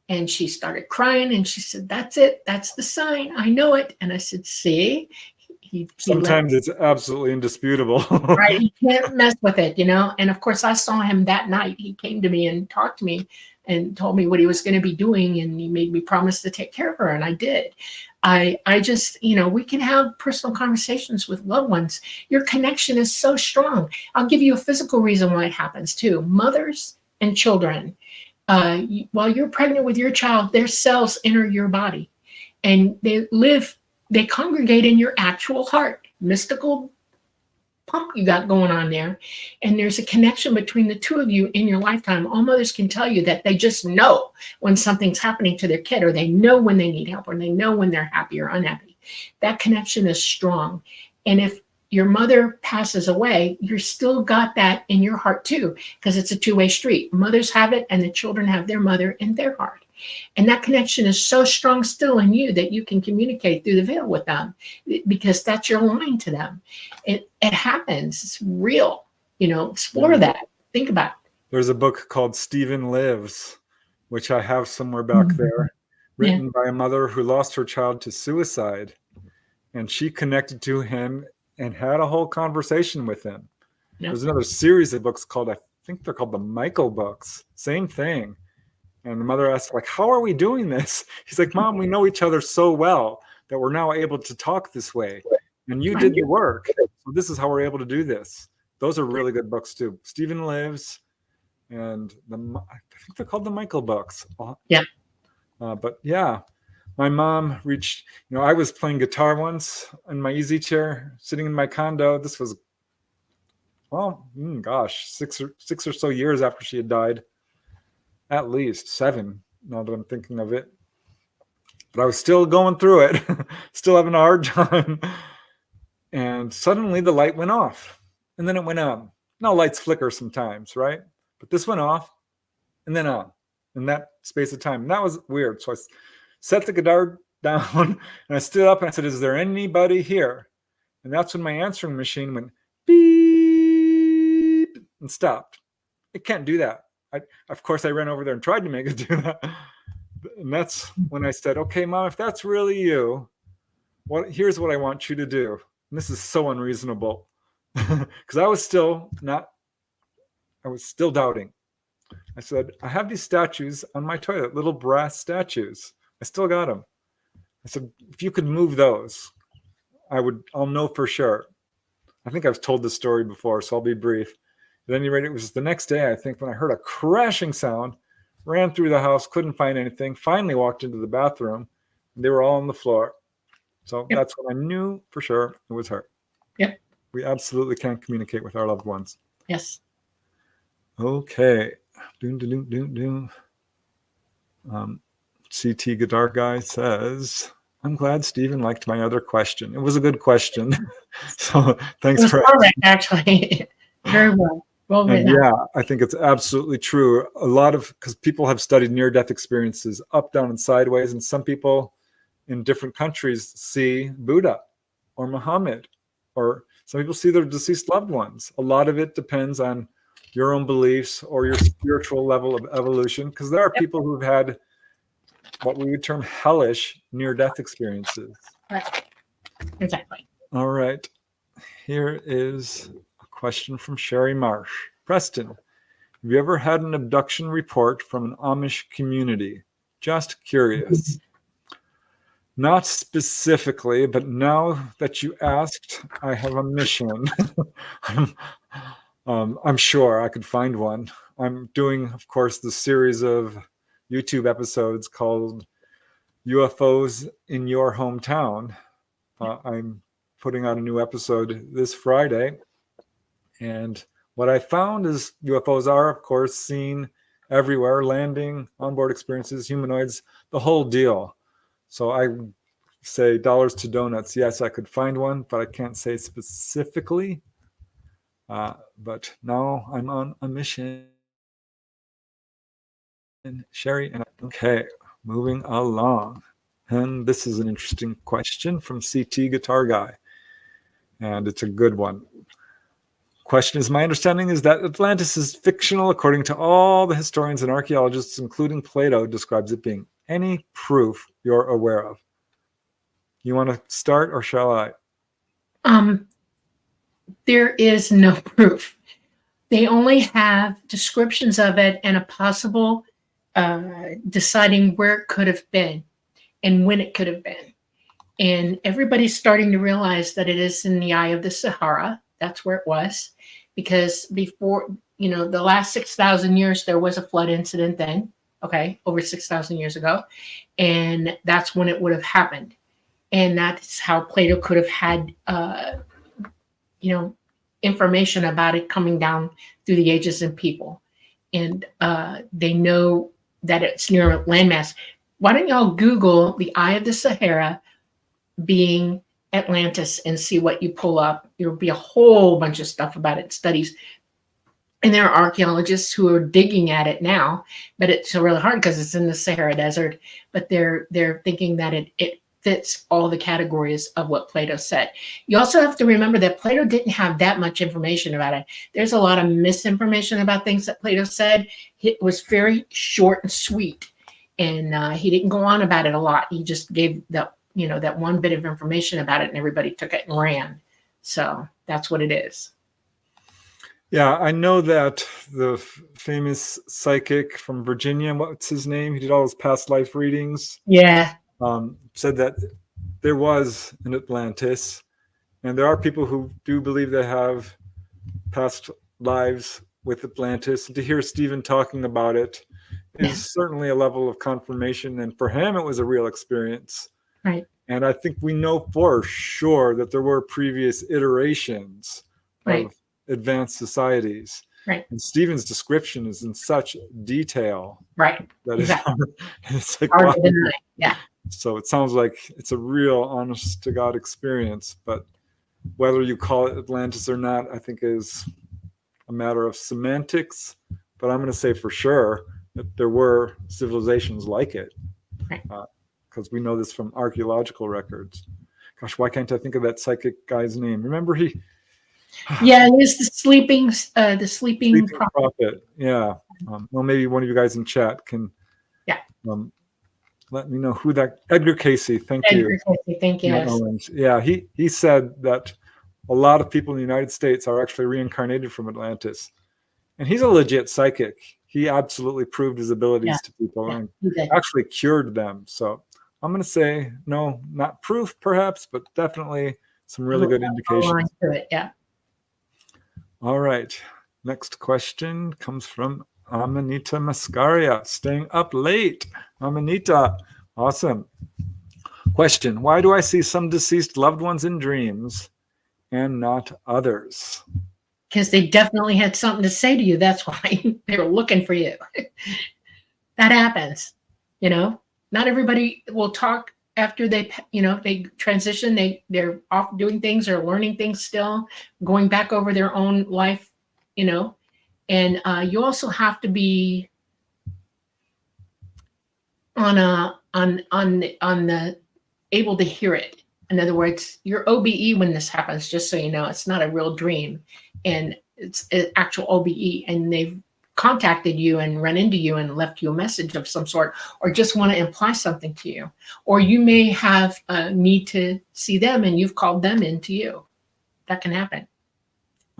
And she started crying, and she said, "That's it. That's the sign. I know it." And I said, "See?" Sometimes it's absolutely indisputable. Right. You can't mess with it, And of course, I saw him that night. He came to me and talked to me and told me what he was going to be doing. And he made me promise to take care of her. And I did. I just, we can have personal conversations with loved ones. Your connection is so strong. I'll give you a physical reason why it happens too. Mothers and children, while you're pregnant with your child, their cells enter your body, and they congregate in your actual heart, mystical pump you got going on there. And there's a connection between the two of you in your lifetime. All mothers can tell you that they just know when something's happening to their kid, or they know when they need help, or they know when they're happy or unhappy. That connection is strong. And if your mother passes away, you're still got that in your heart too, because it's a two-way street. Mothers have it, and the children have their mother in their heart. And that connection is so strong still in you that you can communicate through the veil with them, because that's your line to them. It happens. It's real. Explore that. Think about it. There's a book called Stephen Lives, which I have somewhere back there, written by a mother who lost her child to suicide. And she connected to him and had a whole conversation with him. There's another series of books called, I think they're called the Michael books. Same thing. And the mother asked, like, how are we doing this? He's like, Mom, we know each other so well that we're now able to talk this way. And you did the work. So this is how we're able to do this. Those are really good books too. Stephen Lives and I think they're called the Michael books. Yeah. But yeah, my mom reached, I was playing guitar once in my easy chair, sitting in my condo. This was, six or so years after she had died. At least 7, now that I'm thinking of it. But I was still going through it, still having a hard time. And suddenly the light went off, and then it went on. Now lights flicker sometimes, right? But this went off and then on in that space of time. And that was weird. So I set the guitar down and I stood up and I said, is there anybody here? And that's when my answering machine went beep and stopped. It can't do that. Of course, I ran over there and tried to make it do that. And that's when I said, okay, Mom, if that's really you, here's what I want you to do. And this is so unreasonable because I was still doubting. I said, I have these statues on my toilet, little brass statues. I still got them. I said, if you could move those, I'll know for sure. I think I've told this story before, so I'll be brief. At any rate, it was the next day, I think, when I heard a crashing sound, ran through the house, couldn't find anything, finally walked into the bathroom, and they were all on the floor. So That's when I knew for sure it was her. Yep. We absolutely can communicate with our loved ones. Yes. Okay. CT Guitar Guy says, I'm glad Stephen liked my other question. It was a good question. So thanks for asking. Actually, very well. Well written. Yeah, I think it's absolutely true. Because people have studied near-death experiences up, down, and sideways, and some people in different countries see Buddha or Muhammad, or some people see their deceased loved ones. A lot of it depends on your own beliefs or your spiritual level of evolution, because there are people who've had what we would term hellish near-death experiences. Right. Exactly. All right. Here is a question from Sherry Marsh. Preston, have you ever had an abduction report from an Amish community? Just curious. Not specifically, but now that you asked, I have a mission. I'm sure I could find one. I'm doing, of course, the series of YouTube episodes called UFOs in Your Hometown. I'm putting out a new episode this Friday. And what I found is UFOs are, of course, seen everywhere, landing, onboard experiences, humanoids, the whole deal. So I say dollars to donuts. Yes, I could find one, but I can't say specifically. But now I'm on a mission. And Sherry, and okay, moving along. And this is an interesting question from CT Guitar Guy. And it's a good one. Question is, my understanding is that Atlantis is fictional according to all the historians and archaeologists, including Plato, describes it being. Any proof you're aware of? You want to start or shall I? There is no proof. They only have descriptions of it and a possible deciding where it could have been and when it could have been. And everybody's starting to realize that it is in the eye of the Sahara. That's where it was. Because before, the last 6,000 years, there was a flood incident then. Okay, over 6,000 years ago. And that's when it would have happened. And that's how Plato could have had, information about it coming down through the ages and people. And they know that it's near a landmass. Why don't y'all Google the Eye of the Sahara being Atlantis and see what you pull up? There'll be a whole bunch of stuff about it, studies. And there are archaeologists who are digging at it now, but it's really hard because it's in the Sahara Desert. But they're thinking that it fits all the categories of what Plato said. You also have to remember that Plato didn't have that much information about it. There's a lot of misinformation about things that Plato said. It was very short and sweet, and he didn't go on about it a lot. He just gave that one bit of information about it, and everybody took it and ran. So that's what it is. Yeah, I know that the famous psychic from Virginia, what's his name? He did all his past life readings. Yeah. Said that there was an Atlantis, and there are people who do believe they have past lives with Atlantis. And to hear Stephen talking about it is certainly a level of confirmation, and for him, it was a real experience. Right. And I think we know for sure that there were previous iterations of advanced societies. Right. And Stephen's description is in such detail. Right. That Exactly. it's like, Hard wow. to deny. Yeah. So it sounds like it's a real honest to God experience, but whether you call it Atlantis or not, I think is a matter of semantics. But I'm going to say for sure that there were civilizations like it, because we know this from archaeological records. Gosh, why can't I think of that psychic guy's name? Remember he? Yeah, it is the sleeping prophet. Yeah. Well, maybe one of you guys in chat can. Yeah. Let me know who that. Edgar Casey. Thank you. Edgar Casey, thank you. Yes. Yeah, he said that a lot of people in the United States are actually reincarnated from Atlantis, and he's a legit psychic. He absolutely proved his abilities to people and actually cured them. So I'm going to say no, not proof perhaps, but definitely some really good indications. To it, yeah. All right. Next question comes from Amanita Mascaria, staying up late. Amanita, awesome. Question: why do I see some deceased loved ones in dreams and not others? Because they definitely had something to say to you. That's why they were looking for you. That happens. Not everybody will talk after they transition. They're off doing things or learning things still, going back over their own life, and you also have to be on the able to hear it. In other words, your OBE when this happens, just so you know, it's not a real dream, and it's an actual OBE, and they've contacted you and run into you and left you a message of some sort, or just want to imply something to you, or you may have a need to see them and you've called them into you. That can happen.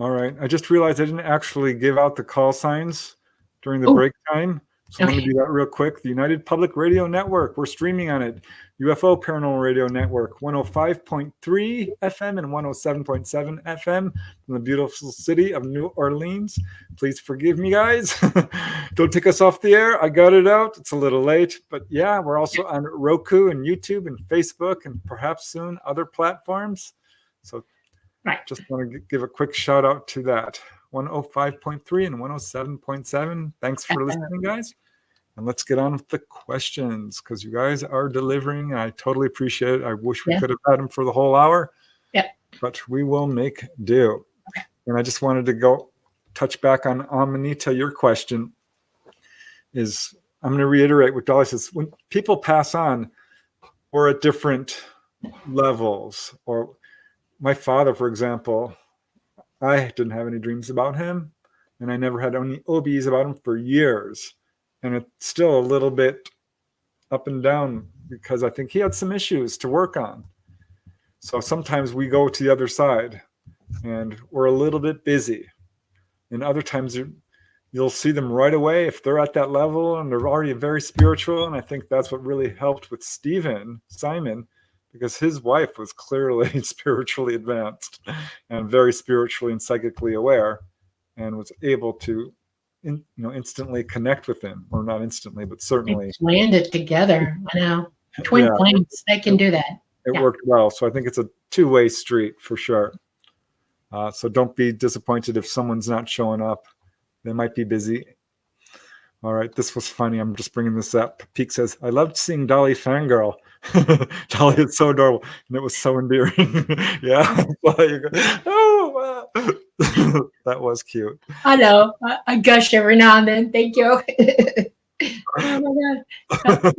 All right. I just realized I didn't actually give out the call signs during the break time. So let me do that real quick. The United Public Radio Network, we're streaming on it. UFO Paranormal Radio Network, 105.3 FM and 107.7 FM from the beautiful city of New Orleans. Please forgive me, guys. Don't take us off the air. I got it out. It's a little late. But yeah, we're also on Roku and YouTube and Facebook and perhaps soon other platforms. So just want to give a quick shout out to that. 105.3 and 107.7. Thanks for listening, guys. And let's get on with the questions, because you guys are delivering. I totally appreciate it. I wish we could have had them for the whole hour. Yeah. But we will make do. Okay. And I just wanted to go touch back on Amanita. Your question is, I'm going to reiterate what Dolly says. When people pass on, we're at different levels. Or my father, for example, I didn't have any dreams about him, and I never had any OBs about him for years. And it's still a little bit up and down because I think he had some issues to work on. So sometimes we go to the other side and we're a little bit busy. And other times you'll see them right away if they're at that level and they're already very spiritual. And I think that's what really helped with Simon, because his wife was clearly spiritually advanced and very spiritually and psychically aware, and was able to instantly connect with him, or not instantly, but certainly they landed together. I know, twin flames, they can do that. It worked well. So I think it's a two-way street for sure. So don't be disappointed if someone's not showing up. They might be busy. All right, this was funny. I'm just bringing this up. Peak says, I loved seeing Dolly fangirl. Dolly is so adorable, and it was so endearing. Yeah. Oh, wow. That was cute. I know. I gush every now and then. Thank you. Oh, my God.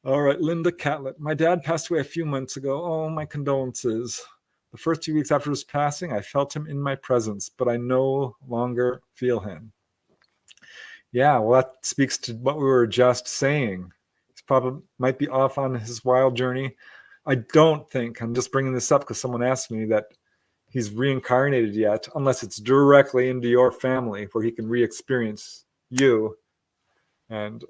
All right, Linda Catlett. My dad passed away a few months ago. Oh, my condolences. The first 2 weeks after his passing, I felt him in my presence, but I no longer feel him. Yeah, well, that speaks to what we were just saying. He's probably might be off on his wild journey. I don't think, I'm just bringing this up because someone asked me, that he's reincarnated yet, unless it's directly into your family where he can re-experience you. And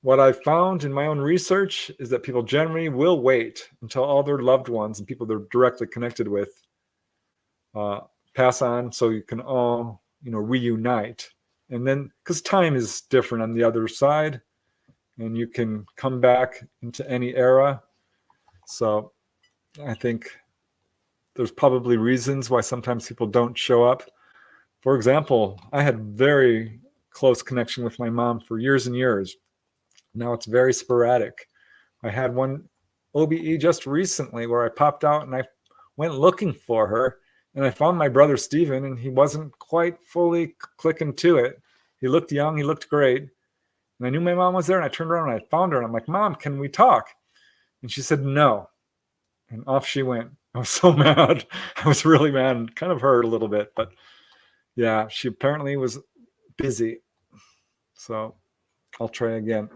what I've found in my own research is that people generally will wait until all their loved ones and people they're directly connected with pass on, so you can all, reunite. And then, because time is different on the other side, and you can come back into any era. So I think there's probably reasons why sometimes people don't show up. For example, I had very close connection with my mom for years and years. Now it's very sporadic. I had one OBE just recently where I popped out and I went looking for her, and I found my brother Steven, and he wasn't quite fully clicking to it. He looked young, he looked great. And I knew my mom was there, and I turned around and I found her, and I'm like, Mom, can we talk? And she said, no. And off she went. I was so mad. I was really mad and kind of hurt a little bit. But yeah, she apparently was busy. So I'll try again.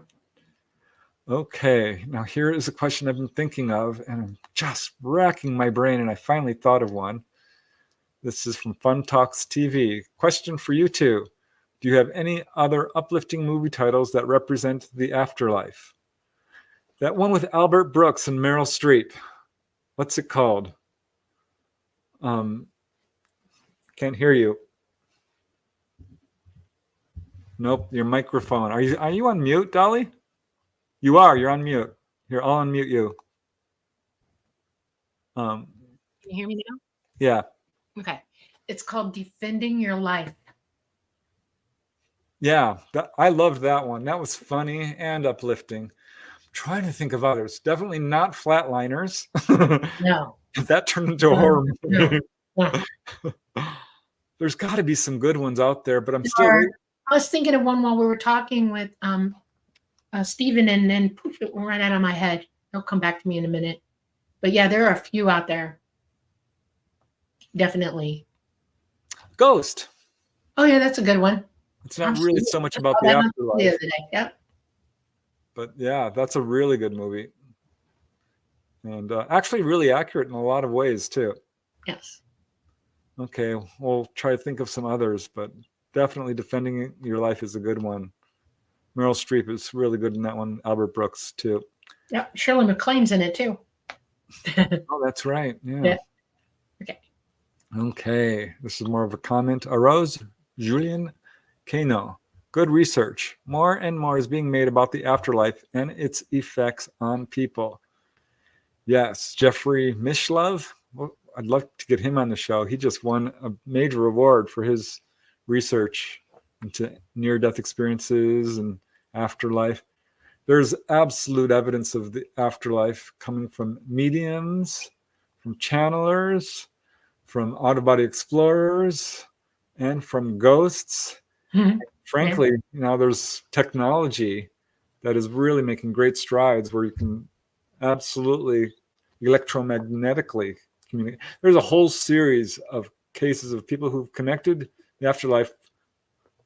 Okay, now here is a question I've been thinking of, and I'm just racking my brain, and I finally thought of one. This is from Fun Talks TV. Question for you two. Do you have any other uplifting movie titles that represent the afterlife? That one with Albert Brooks and Meryl Streep. What's it called? Can't hear you. Nope, your microphone. Are you on mute, Dolly? You are. You're on mute. Here, I'll unmute you. Can you hear me now? Yeah. Okay. It's called Defending Your Life. Yeah, I loved that one. That was funny and uplifting. I'm trying to think of others. Definitely not Flatliners. No. That turned into a horror movie. No. There's got to be some good ones out there, but I was thinking of one while we were talking with Stephen, and then poof, it went right out of my head. It'll come back to me in a minute. But yeah, there are a few out there. Definitely. Ghost. Oh yeah, that's a good one. It's not really so much about the afterlife. The other day. Yep. But yeah, that's a really good movie. And actually really accurate in a lot of ways too. Yes. Okay, we'll try to think of some others, but definitely Defending Your Life is a good one. Meryl Streep is really good in that one. Albert Brooks too. Yep. Shirley MacLaine's in it too. Oh, that's right. Yeah. Okay. Okay. This is more of a comment. Arose Julien Cano. Good research. More and more is being made about the afterlife and its effects on people. Yes, Jeffrey Mishlove. Well, I'd love to get him on the show. He just won a major award for his research into near-death experiences and afterlife. There's absolute evidence of the afterlife coming from mediums, from channelers, from out-of-body explorers, and from ghosts. Mm-hmm. Frankly, there's technology that is really making great strides where you can absolutely electromagnetically communicate. There's a whole series of cases of people who've connected the afterlife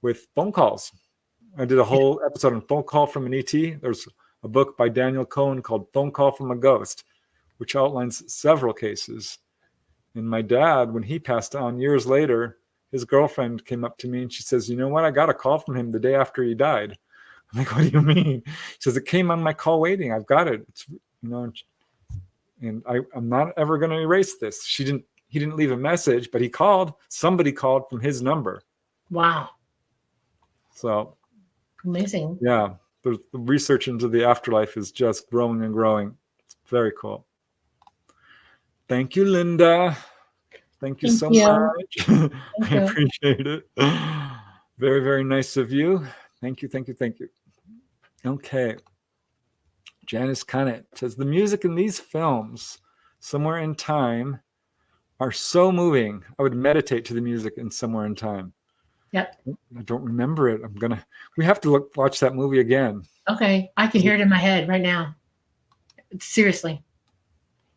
with phone calls. I did a whole episode on Phone Call from an ET. There's a book by Daniel Cohen called Phone Call from a Ghost, which outlines several cases. And my dad, when he passed on years later, his girlfriend came up to me and she says, you know what? I got a call from him the day after he died. I'm like, what do you mean? She says, it came on my call waiting. I've got it. It's, and I'm not ever going to erase this. He didn't leave a message, but he called. Somebody called from his number. Wow. So amazing. Yeah. The research into the afterlife is just growing and growing. It's very cool. Thank you, Linda. Thank you so much. I appreciate it. Very, very nice of you. Thank you, thank you, thank you. Okay. Janice Connett says, the music in these films, Somewhere in Time, are so moving. I would meditate to the music in Somewhere in Time. Yep. I don't remember it. We have to watch that movie again. Okay. I can hear it in my head right now. Seriously.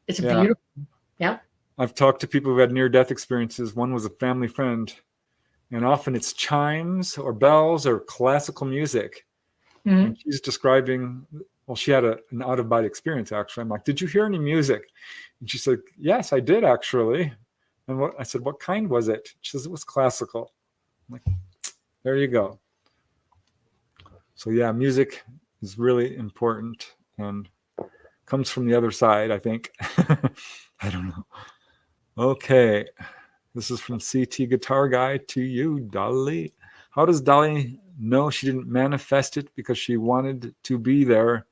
It's beautiful. Yep. I've talked to people who had near-death experiences. One was a family friend, and often it's chimes or bells or classical music. Mm-hmm. And she's describing, she had an out-of-body experience, actually. I'm like, did you hear any music? And she said, yes, I did, actually. And I said, what kind was it? She says, it was classical. I'm like, there you go. So yeah, music is really important and comes from the other side, I think. I don't know. Okay. This is from CT Guitar Guy to you, Dolly. How does Dolly know she didn't manifest it because she wanted to be there?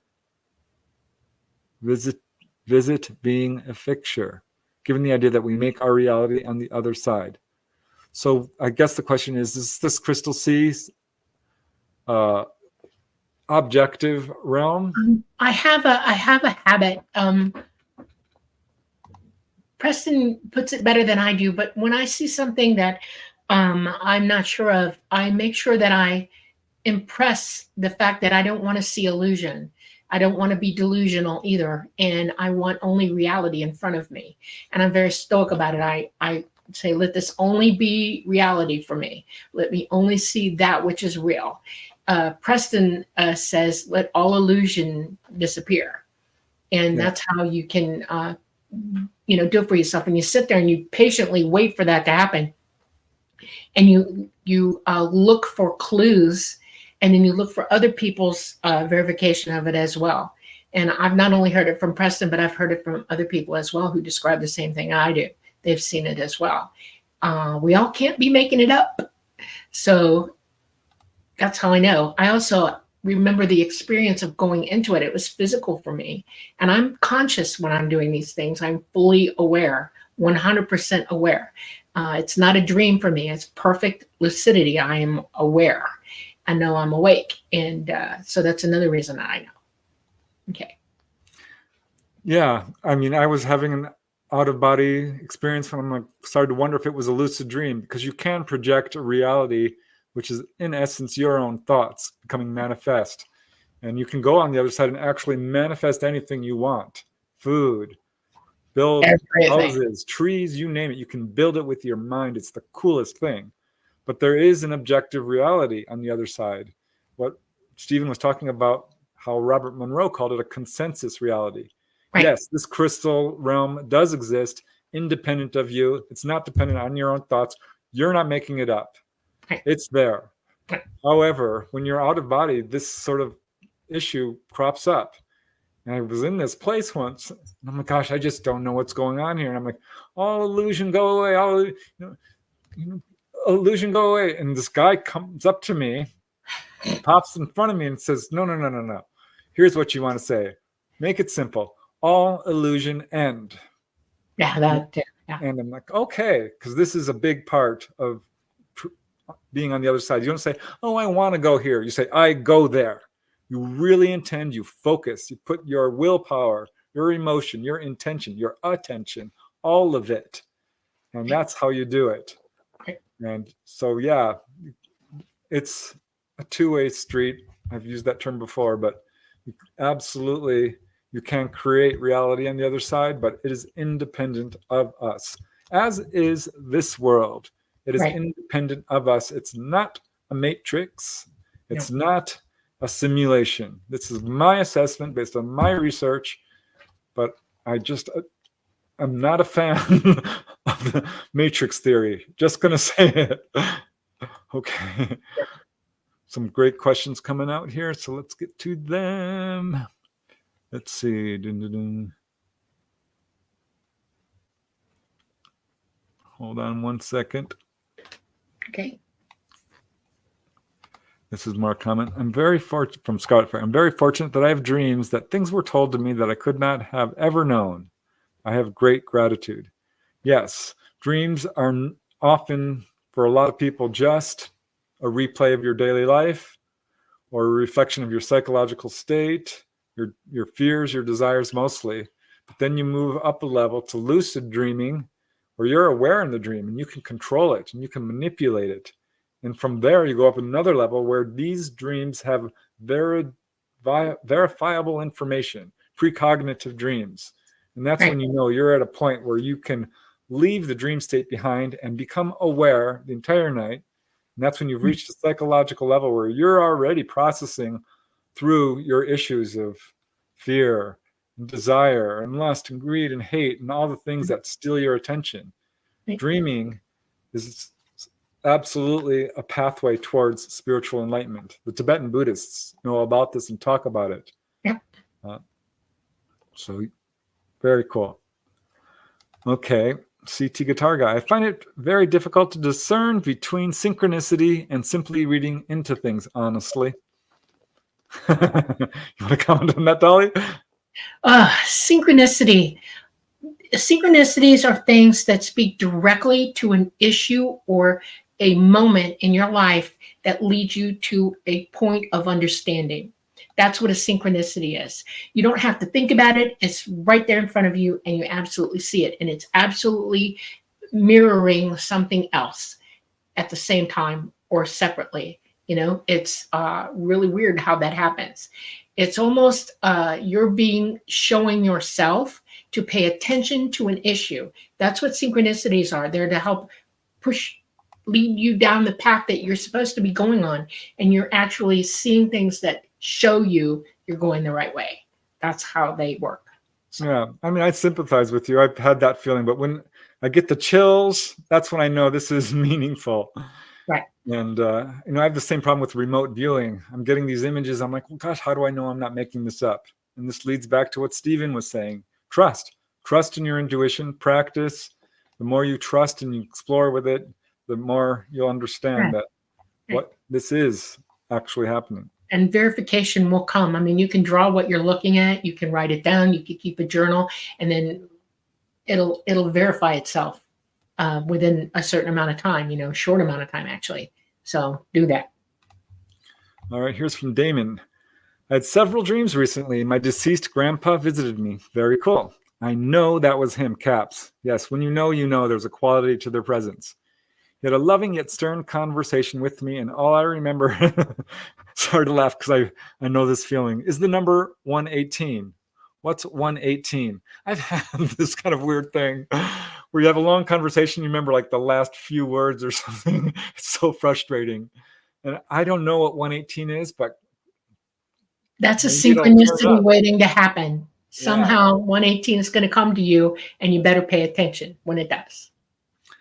Visit being a fixture, given the idea that we make our reality on the other side. So I guess the question is this Crystal C's objective realm? I have a habit. Preston puts it better than I do, but when I see something that I'm not sure of, I make sure that I impress the fact that I don't want to see illusion. I don't want to be delusional either, and I want only reality in front of me. And I'm very stoic about it. I say, let this only be reality for me. Let me only see that which is real. Preston says, let all illusion disappear. And that's how you can do it for yourself. And you sit there and you patiently wait for that to happen. And you look for clues, and then you look for other people's verification of it as well. And I've not only heard it from Preston, but I've heard it from other people as well who describe the same thing I do. They've seen it as well. We all can't be making it up. So that's how I know. I also remember the experience of going into it. It was physical for me. And I'm conscious when I'm doing these things. I'm fully aware, 100% aware. It's not a dream for me. It's perfect lucidity. I am aware. I know I'm awake. And so that's another reason that I know. Okay. Yeah. I mean, I was having an out-of-body experience when I started to wonder if it was a lucid dream, because you can project a reality which is in essence your own thoughts becoming manifest. And you can go on the other side and actually manifest anything you want. Food, build houses, trees, you name it. You can build it with your mind. It's the coolest thing. But there is an objective reality on the other side. What Stephen was talking about, how Robert Monroe called it a consensus reality. Right. Yes, this crystal realm does exist independent of you. It's not dependent on your own thoughts. You're not making it up. It's there. However, when you're out of body, this sort of issue crops up. And I was in this place once, and I'm like, gosh, I just don't know what's going on here. And I'm like, all illusion, go away. All illusion, go away. And this guy comes up to me, pops in front of me and says, no. Here's what you want to say. Make it simple. All illusion end. Yeah. And I'm like, okay, because this is a big part of being on the other side. You don't say, oh, I want to go here. You say, I go there. You really intend, you focus, you put your willpower, your emotion, your intention, your attention, all of it. And that's how you do it. And so, yeah, it's a two-way street. I've used that term before, but absolutely you can create reality on the other side, but it is independent of us, as is this world. It is independent of us. It's not a matrix. It's not a simulation. This is my assessment based on my research, but I'm not a fan of the matrix theory. Just going to say it. Okay. Some great questions coming out here, so let's get to them. Let's see. Hold on one second. Okay. This is more comment. I'm very fortunate from Scott. I'm very fortunate that I have dreams that things were told to me that I could not have ever known. I have great gratitude. Yes, dreams are often, for a lot of people, just a replay of your daily life or a reflection of your psychological state, your fears, your desires mostly. But then you move up a level to lucid dreaming, where you're aware in the dream and you can control it and you can manipulate it. And from there, you go up another level where these dreams have verifiable information, precognitive dreams. And that's when you know you're at a point where you can leave the dream state behind and become aware the entire night. And that's when you've reached a psychological level where you're already processing through your issues of fear and desire and lust and greed and hate and all the things that steal your attention. dreaming is absolutely a pathway towards spiritual enlightenment. The Tibetan Buddhists know about this and talk about it. Yeah. So very cool. Okay, CT Guitar Guy. I find it very difficult to discern between synchronicity and simply reading into things, honestly. You want to comment on that, Dolly? Synchronicity. Synchronicities are things that speak directly to an issue or a moment in your life that leads you to a point of understanding. That's what a synchronicity is. You don't have to think about it. It's right there in front of you and you absolutely see it. And it's absolutely mirroring something else at the same time or separately. You know, it's really weird how that happens. It's almost you're showing yourself to pay attention to an issue. That's what synchronicities are. They're to help lead you down the path that you're supposed to be going on. And you're actually seeing things that show you you're going the right way. That's how they work. So. Yeah, I mean, I sympathize with you. I've had that feeling, but when I get the chills, that's when I know this is meaningful. Right. And, I have the same problem with remote viewing. I'm getting these images. I'm like, well, gosh, how do I know I'm not making this up? And this leads back to what Stephen was saying. Trust in your intuition, practice. The more you trust and you explore with it, the more you'll understand that what this is actually happening. And verification will come. I mean, you can draw what you're looking at. You can write it down. You can keep a journal, and then it'll verify itself within a certain amount of time. Short amount of time actually. So do that. All right. Here's from Damon. I had several dreams recently. My deceased grandpa visited me. Very cool. I know that was him. Caps. Yes. When you know, there's a quality to their presence. He had a loving yet stern conversation with me, and all I remember, sorry to laugh because I know this feeling, is the number 118. What's 118? I've had this kind of weird thing where you have a long conversation, you remember like the last few words or something. It's so frustrating. And I don't know what 118 is, but that's a synchronicity waiting to happen. Somehow 118 is going to come to you, and you better pay attention when it does.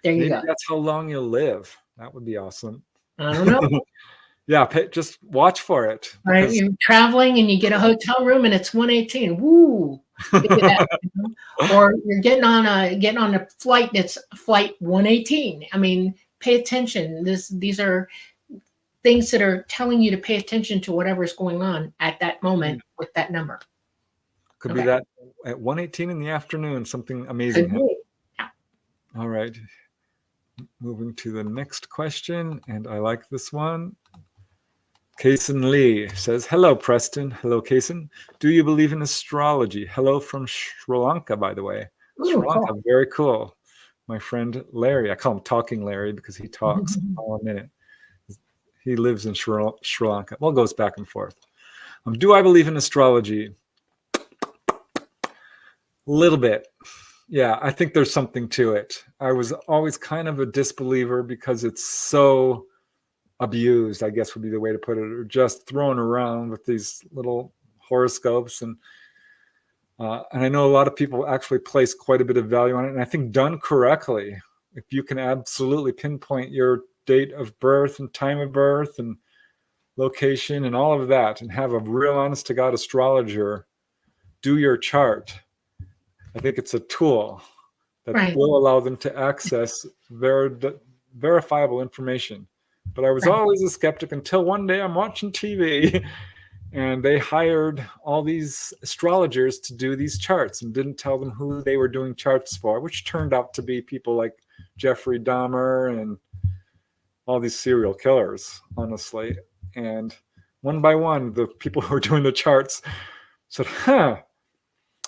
There you go. That's how long you'll live. That would be awesome. I don't know. Just watch for it. Right, you're traveling and you get a hotel room and it's 118. Woo! Or you're getting on a flight that's flight 118. I mean, pay attention. These are things that are telling you to pay attention to whatever's going on at that moment with that number. Could be that at 1:18 in the afternoon, something amazing happened. Yeah. All right. Moving to the next question, and I like this one. Kason Lee says, hello, Preston. Hello, Kason. Do you believe in astrology? Hello from Sri Lanka, by the way. Sri Lanka, cool. Very cool. My friend Larry, I call him Talking Larry because he talks all a minute. He lives in Sri Lanka. Well, it goes back and forth. Do I believe in astrology? A little bit. Yeah, I think there's something to it. I was always kind of a disbeliever because it's so abused, I guess would be the way to put it, or just thrown around with these little horoscopes. And I know a lot of people actually place quite a bit of value on it. And I think done correctly, if you can absolutely pinpoint your date of birth and time of birth and location and all of that, and have a real honest to God astrologer do your chart, I think it's a tool that will allow them to access verifiable information. But I was always a skeptic until one day I'm watching TV and they hired all these astrologers to do these charts and didn't tell them who they were doing charts for, which turned out to be people like Jeffrey Dahmer and all these serial killers, honestly. And one by one, the people who were doing the charts said,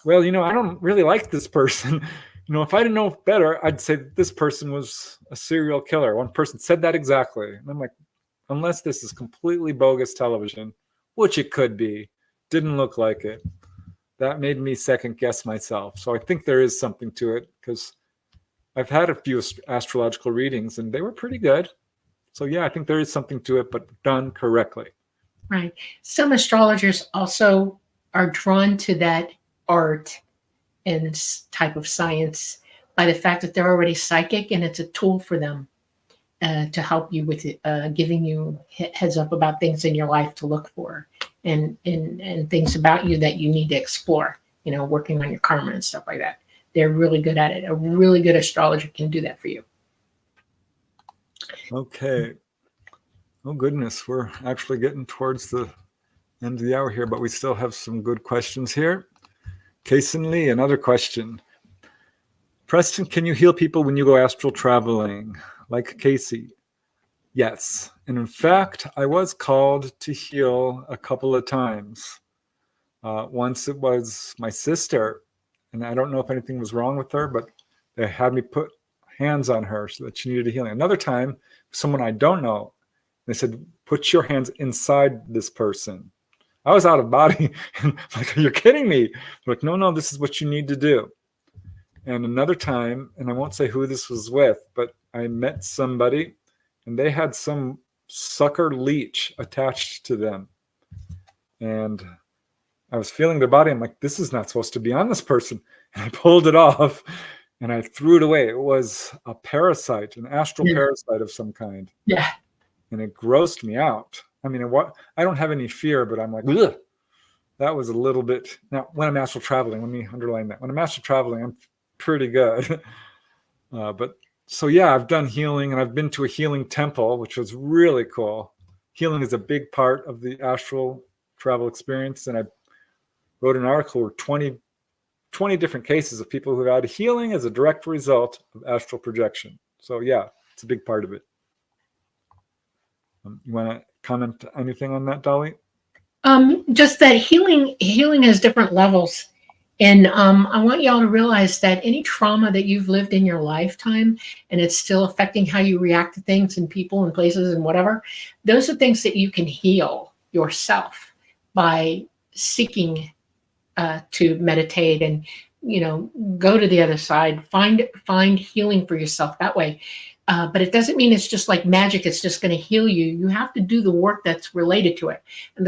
well, I don't really like this person. If I didn't know better, I'd say that this person was a serial killer. One person said that exactly. And I'm like, unless this is completely bogus television, which it could be, didn't look like it. That made me second guess myself. So I think there is something to it because I've had a few astrological readings and they were pretty good. So yeah, I think there is something to it, but done correctly. Right. Some astrologers also are drawn to that art and type of science by the fact that they're already psychic, and it's a tool for them to help you with giving you heads up about things in your life to look for, and things about you that you need to explore, working on your karma and stuff like that. They're really good at it. A really good astrologer can do that for you. Okay. Oh, goodness. We're actually getting towards the end of the hour here, but we still have some good questions here. Kason Lee, another question. Preston, can you heal people when you go astral traveling? Like Casey? Yes. And in fact, I was called to heal a couple of times. Once it was my sister, and I don't know if anything was wrong with her, but they had me put hands on her so that she needed a healing. Another time, someone I don't know, they said, put your hands inside this person. I was out of body. And I'm like, you're kidding me. They're like, no, this is what you need to do. And another time, and I won't say who this was with, but I met somebody and they had some sucker leech attached to them. And I was feeling their body. I'm like, this is not supposed to be on this person. And I pulled it off and I threw it away. It was a parasite, an astral parasite of some kind. Yeah. And it grossed me out. I mean, I don't have any fear, but I'm like, ugh. That was a little bit. Now, when I'm astral traveling, let me underline that. When I'm astral traveling, I'm pretty good. But so, yeah, I've done healing, and I've been to a healing temple, which was really cool. Healing is a big part of the astral travel experience. And I wrote an article where 20 different cases of people who had healing as a direct result of astral projection. So, yeah, it's a big part of it. You want to comment anything on that, Dolly? Just that healing has different levels. And I want y'all to realize that any trauma that you've lived in your lifetime and it's still affecting how you react to things and people and places and whatever, those are things that you can heal yourself by seeking to meditate and, go to the other side, find healing for yourself that way. But it doesn't mean it's just like magic. It's just going to heal you. You have to do the work that's related to it. And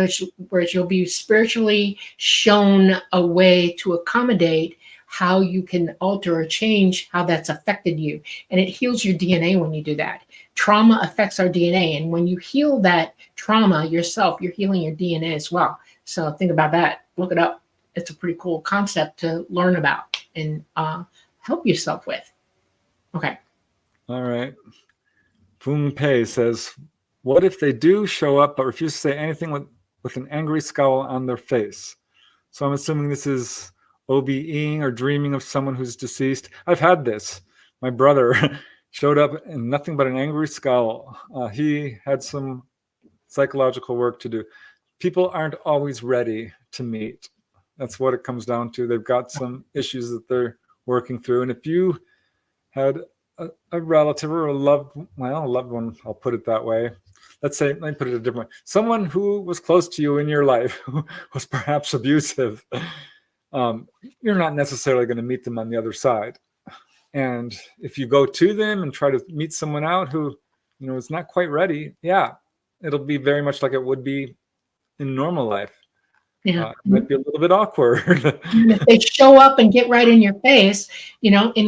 whereas you'll be spiritually shown a way to accommodate how you can alter or change how that's affected you. And it heals your DNA when you do that. Trauma affects our DNA. And when you heal that trauma yourself, you're healing your DNA as well. So think about that. Look it up. It's a pretty cool concept to learn about and help yourself with. Okay. All right. Fung Pei says, what if they do show up but refuse to say anything with an angry scowl on their face? So I'm assuming this is OBEing or dreaming of someone who's deceased. I've had this. My brother showed up in nothing but an angry scowl. He had some psychological work to do. People aren't always ready to meet. That's what it comes down to. They've got some issues that they're working through. And if you had a relative or a loved one, I'll put it that way. Let me put it a different way. Someone who was close to you in your life, who was perhaps abusive, you're not necessarily going to meet them on the other side. And if you go to them and try to meet someone out who, is not quite ready, yeah, it'll be very much like it would be in normal life. Yeah. It might be a little bit awkward. If they show up and get right in your face, in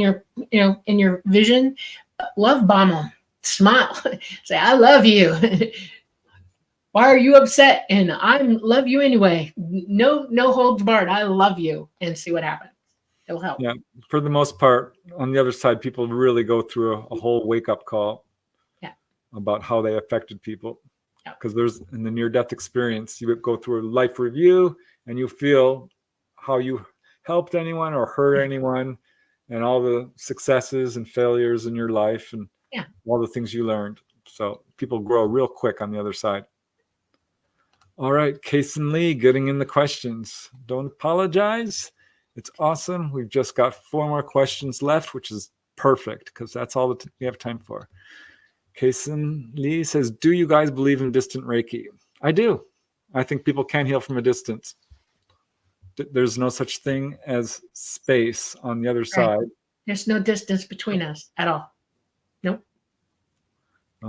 your vision, love bomb them, smile, say, I love you. Why are you upset? And I love you anyway. No holds barred. I love you, and see what happens. It'll help. Yeah. For the most part, on the other side, people really go through a whole wake-up call about how they affected people. Because there's, in the near-death experience, you would go through a life review and you feel how you helped anyone or hurt anyone and all the successes and failures in your life and all the things you learned. So people grow real quick on the other side. All right, Kason Lee, getting in the questions. Don't apologize. It's awesome. We've just got 4 more questions left, which is perfect because that's all that we have time for. Kason Lee says, do you guys believe in distant Reiki? I do. I think people can heal from a distance. There's no such thing as space on the other side. There's no distance between us at all. Nope.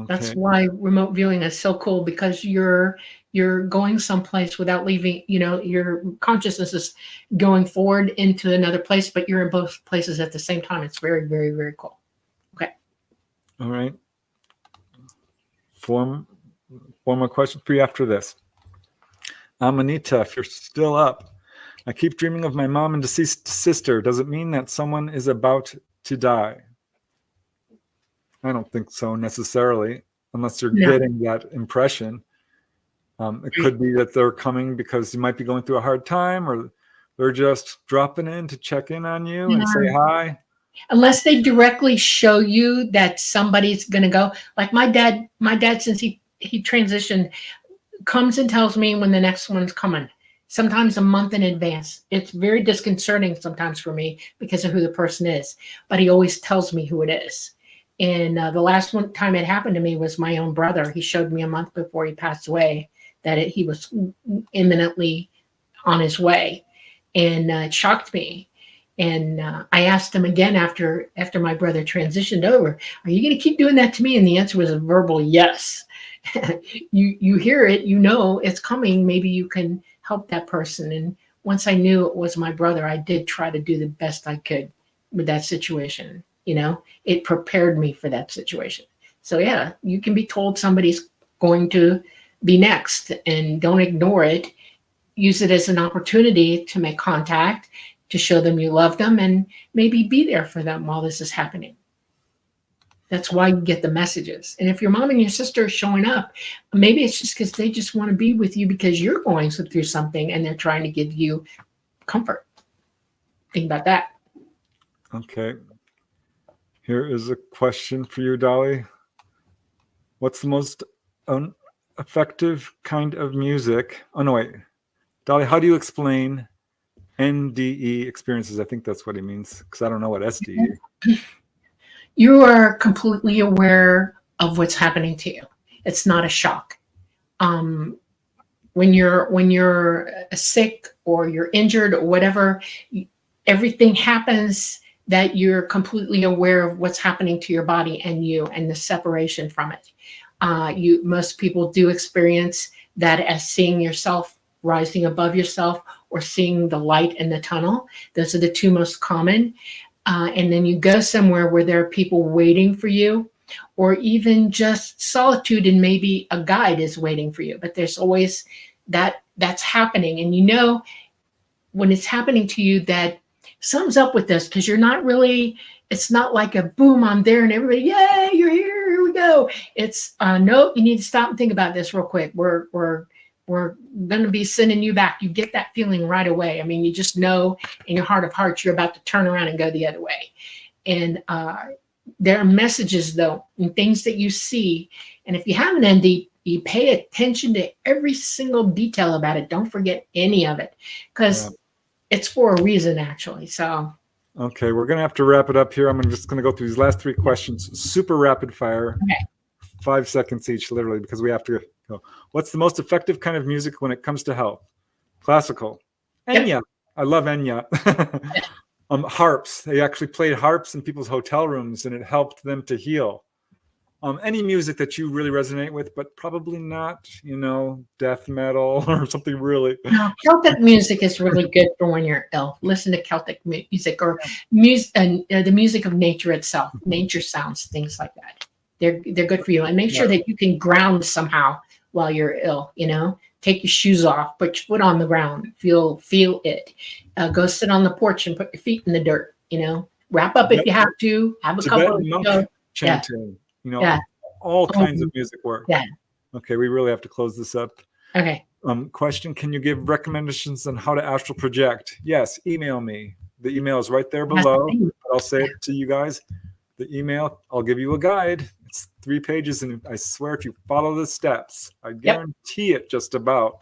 That's Okay. why remote viewing is so cool, because you're going someplace without leaving, your consciousness is going forward into another place, but you're in both places at the same time. It's very, very, very cool. Okay. All right. One more question for you after this. Amanita, if you're still up, I keep dreaming of my mom and deceased sister. Does it mean that someone is about to die? I don't think so necessarily, unless you're No. getting that impression. It could be that they're coming because you might be going through a hard time, or they're just dropping in to check in on you and say hi. Unless they directly show you that somebody's going to go. Like my dad, since he transitioned, comes and tells me when the next one's coming, sometimes a month in advance. It's very disconcerting sometimes for me because of who the person is, but he always tells me who it is. And the last one time it happened to me was my own brother. He showed me a month before he passed away that he was imminently on his way, and it shocked me. And I asked him again after my brother transitioned over, "Are you going to keep doing that to me?" And the answer was a verbal yes. You hear it, it's coming. Maybe you can help that person. And once I knew it was my brother, I did try to do the best I could with that situation. It prepared me for that situation. So yeah, you can be told somebody's going to be next, and don't ignore it. Use it as an opportunity to make contact, to show them you love them, and maybe be there for them while this is happening. That's why you get the messages. And if your mom and your sister are showing up, maybe it's just because they just want to be with you because you're going through something and they're trying to give you comfort. Think about that. Okay. Here is a question for you, Dolly. What's the most effective kind of music? Oh, no, wait. Dolly, how do you explain NDE experiences? I think that's what he means, because I don't know what SDE is. You are completely aware of what's happening to you. It's not a shock. When you're sick or you're injured or whatever, everything happens that you're completely aware of what's happening to your body and you, and the separation from it. Most people do experience that as seeing yourself rising above yourself, or seeing the light in the tunnel. Those are the two most common. And then you go somewhere where there are people waiting for you, or even just solitude, and maybe a guide is waiting for you. But there's always that's happening. And when it's happening to you, that something's up with this, because you're not really, it's not like a boom, I'm there and everybody, yay, you're here we go. It's no, you need to stop and think about this real quick. We're going to be sending you back. You get that feeling right away. I mean, you just know in your heart of hearts you're about to turn around and go the other way. And there are messages, though, and things that you see. And if you have an ND, you pay attention to every single detail about it. Don't forget any of it, because it's for a reason, actually. So. Okay, we're going to have to wrap it up here. I'm just going to go through these last 3 questions. Super rapid fire. Okay. 5 seconds each, literally, because we have to go. What's the most effective kind of music when it comes to health? Classical. Enya. Yep. I love Enya. Harps. They actually played harps in people's hotel rooms, and it helped them to heal. Any music that you really resonate with, but probably not, death metal or something really. No, Celtic music is really good for when you're ill. Listen to Celtic music, or music, and the music of nature itself, nature sounds, things like that. They're good for you. And make sure that you can ground somehow while you're ill. Take your shoes off, put your foot on the ground, feel it. Go sit on the porch and put your feet in the dirt. Wrap up if you have to. Have a couple of chanting. All kinds of music work. Yeah. Okay, we really have to close this up. Okay. Question: can you give recommendations on how to astral project? Yes, email me. The email is right there below. I'll say it to you guys. The email, I'll give you a guide. It's 3 pages, and I swear if you follow the steps, I guarantee it just about,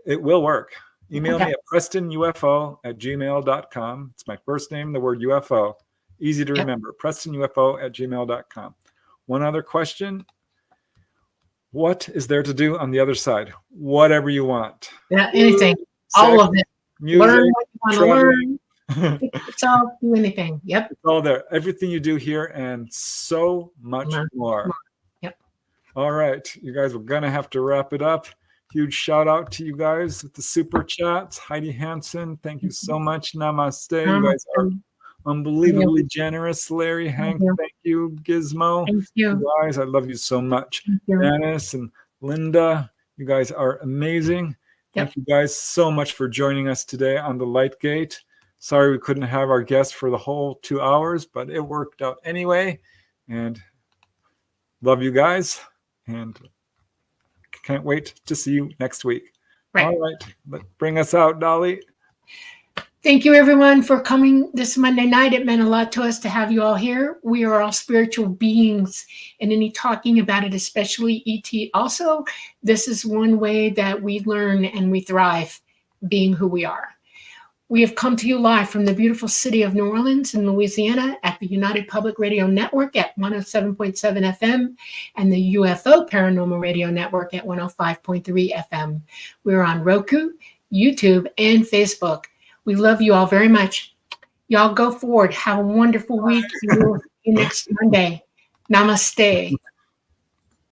it will work. Email me at prestonufo@gmail.com. It's my first name, the word UFO. Easy to remember, prestonufo@gmail.com. One other question. What is there to do on the other side? Whatever you want. Yeah, anything. All of it. Music, learn what you want to learn. It's all, do anything. Yep. It's all there. Everything you do here and so much more. All right, you guys, we're gonna have to wrap it up. Huge shout out to you guys with the super chats. Heidi Hansen, thank you so much. Namaste. You guys are unbelievably generous. Larry, Hank, thank you. Gizmo, Thank you. you guys, I love you so much. Thank you. Janice and Linda, you guys are amazing. Thank you guys so much for joining us today on the Light Gate. Sorry we couldn't have our guest for the whole 2 hours, but it worked out anyway. And love you guys. And can't wait to see you next week. Right. All right. Bring us out, Dolly. Thank you, everyone, for coming this Monday night. It meant a lot to us to have you all here. We are all spiritual beings, and any talking about it, especially ET also, this is one way that we learn and we thrive being who we are. We have come to you live from the beautiful city of New Orleans in Louisiana at the United Public Radio Network at 107.7 FM and the UFO Paranormal Radio Network at 105.3 FM. We're on Roku, YouTube, and Facebook. We love you all very much. Y'all go forward. Have a wonderful week. See you next Monday. Namaste.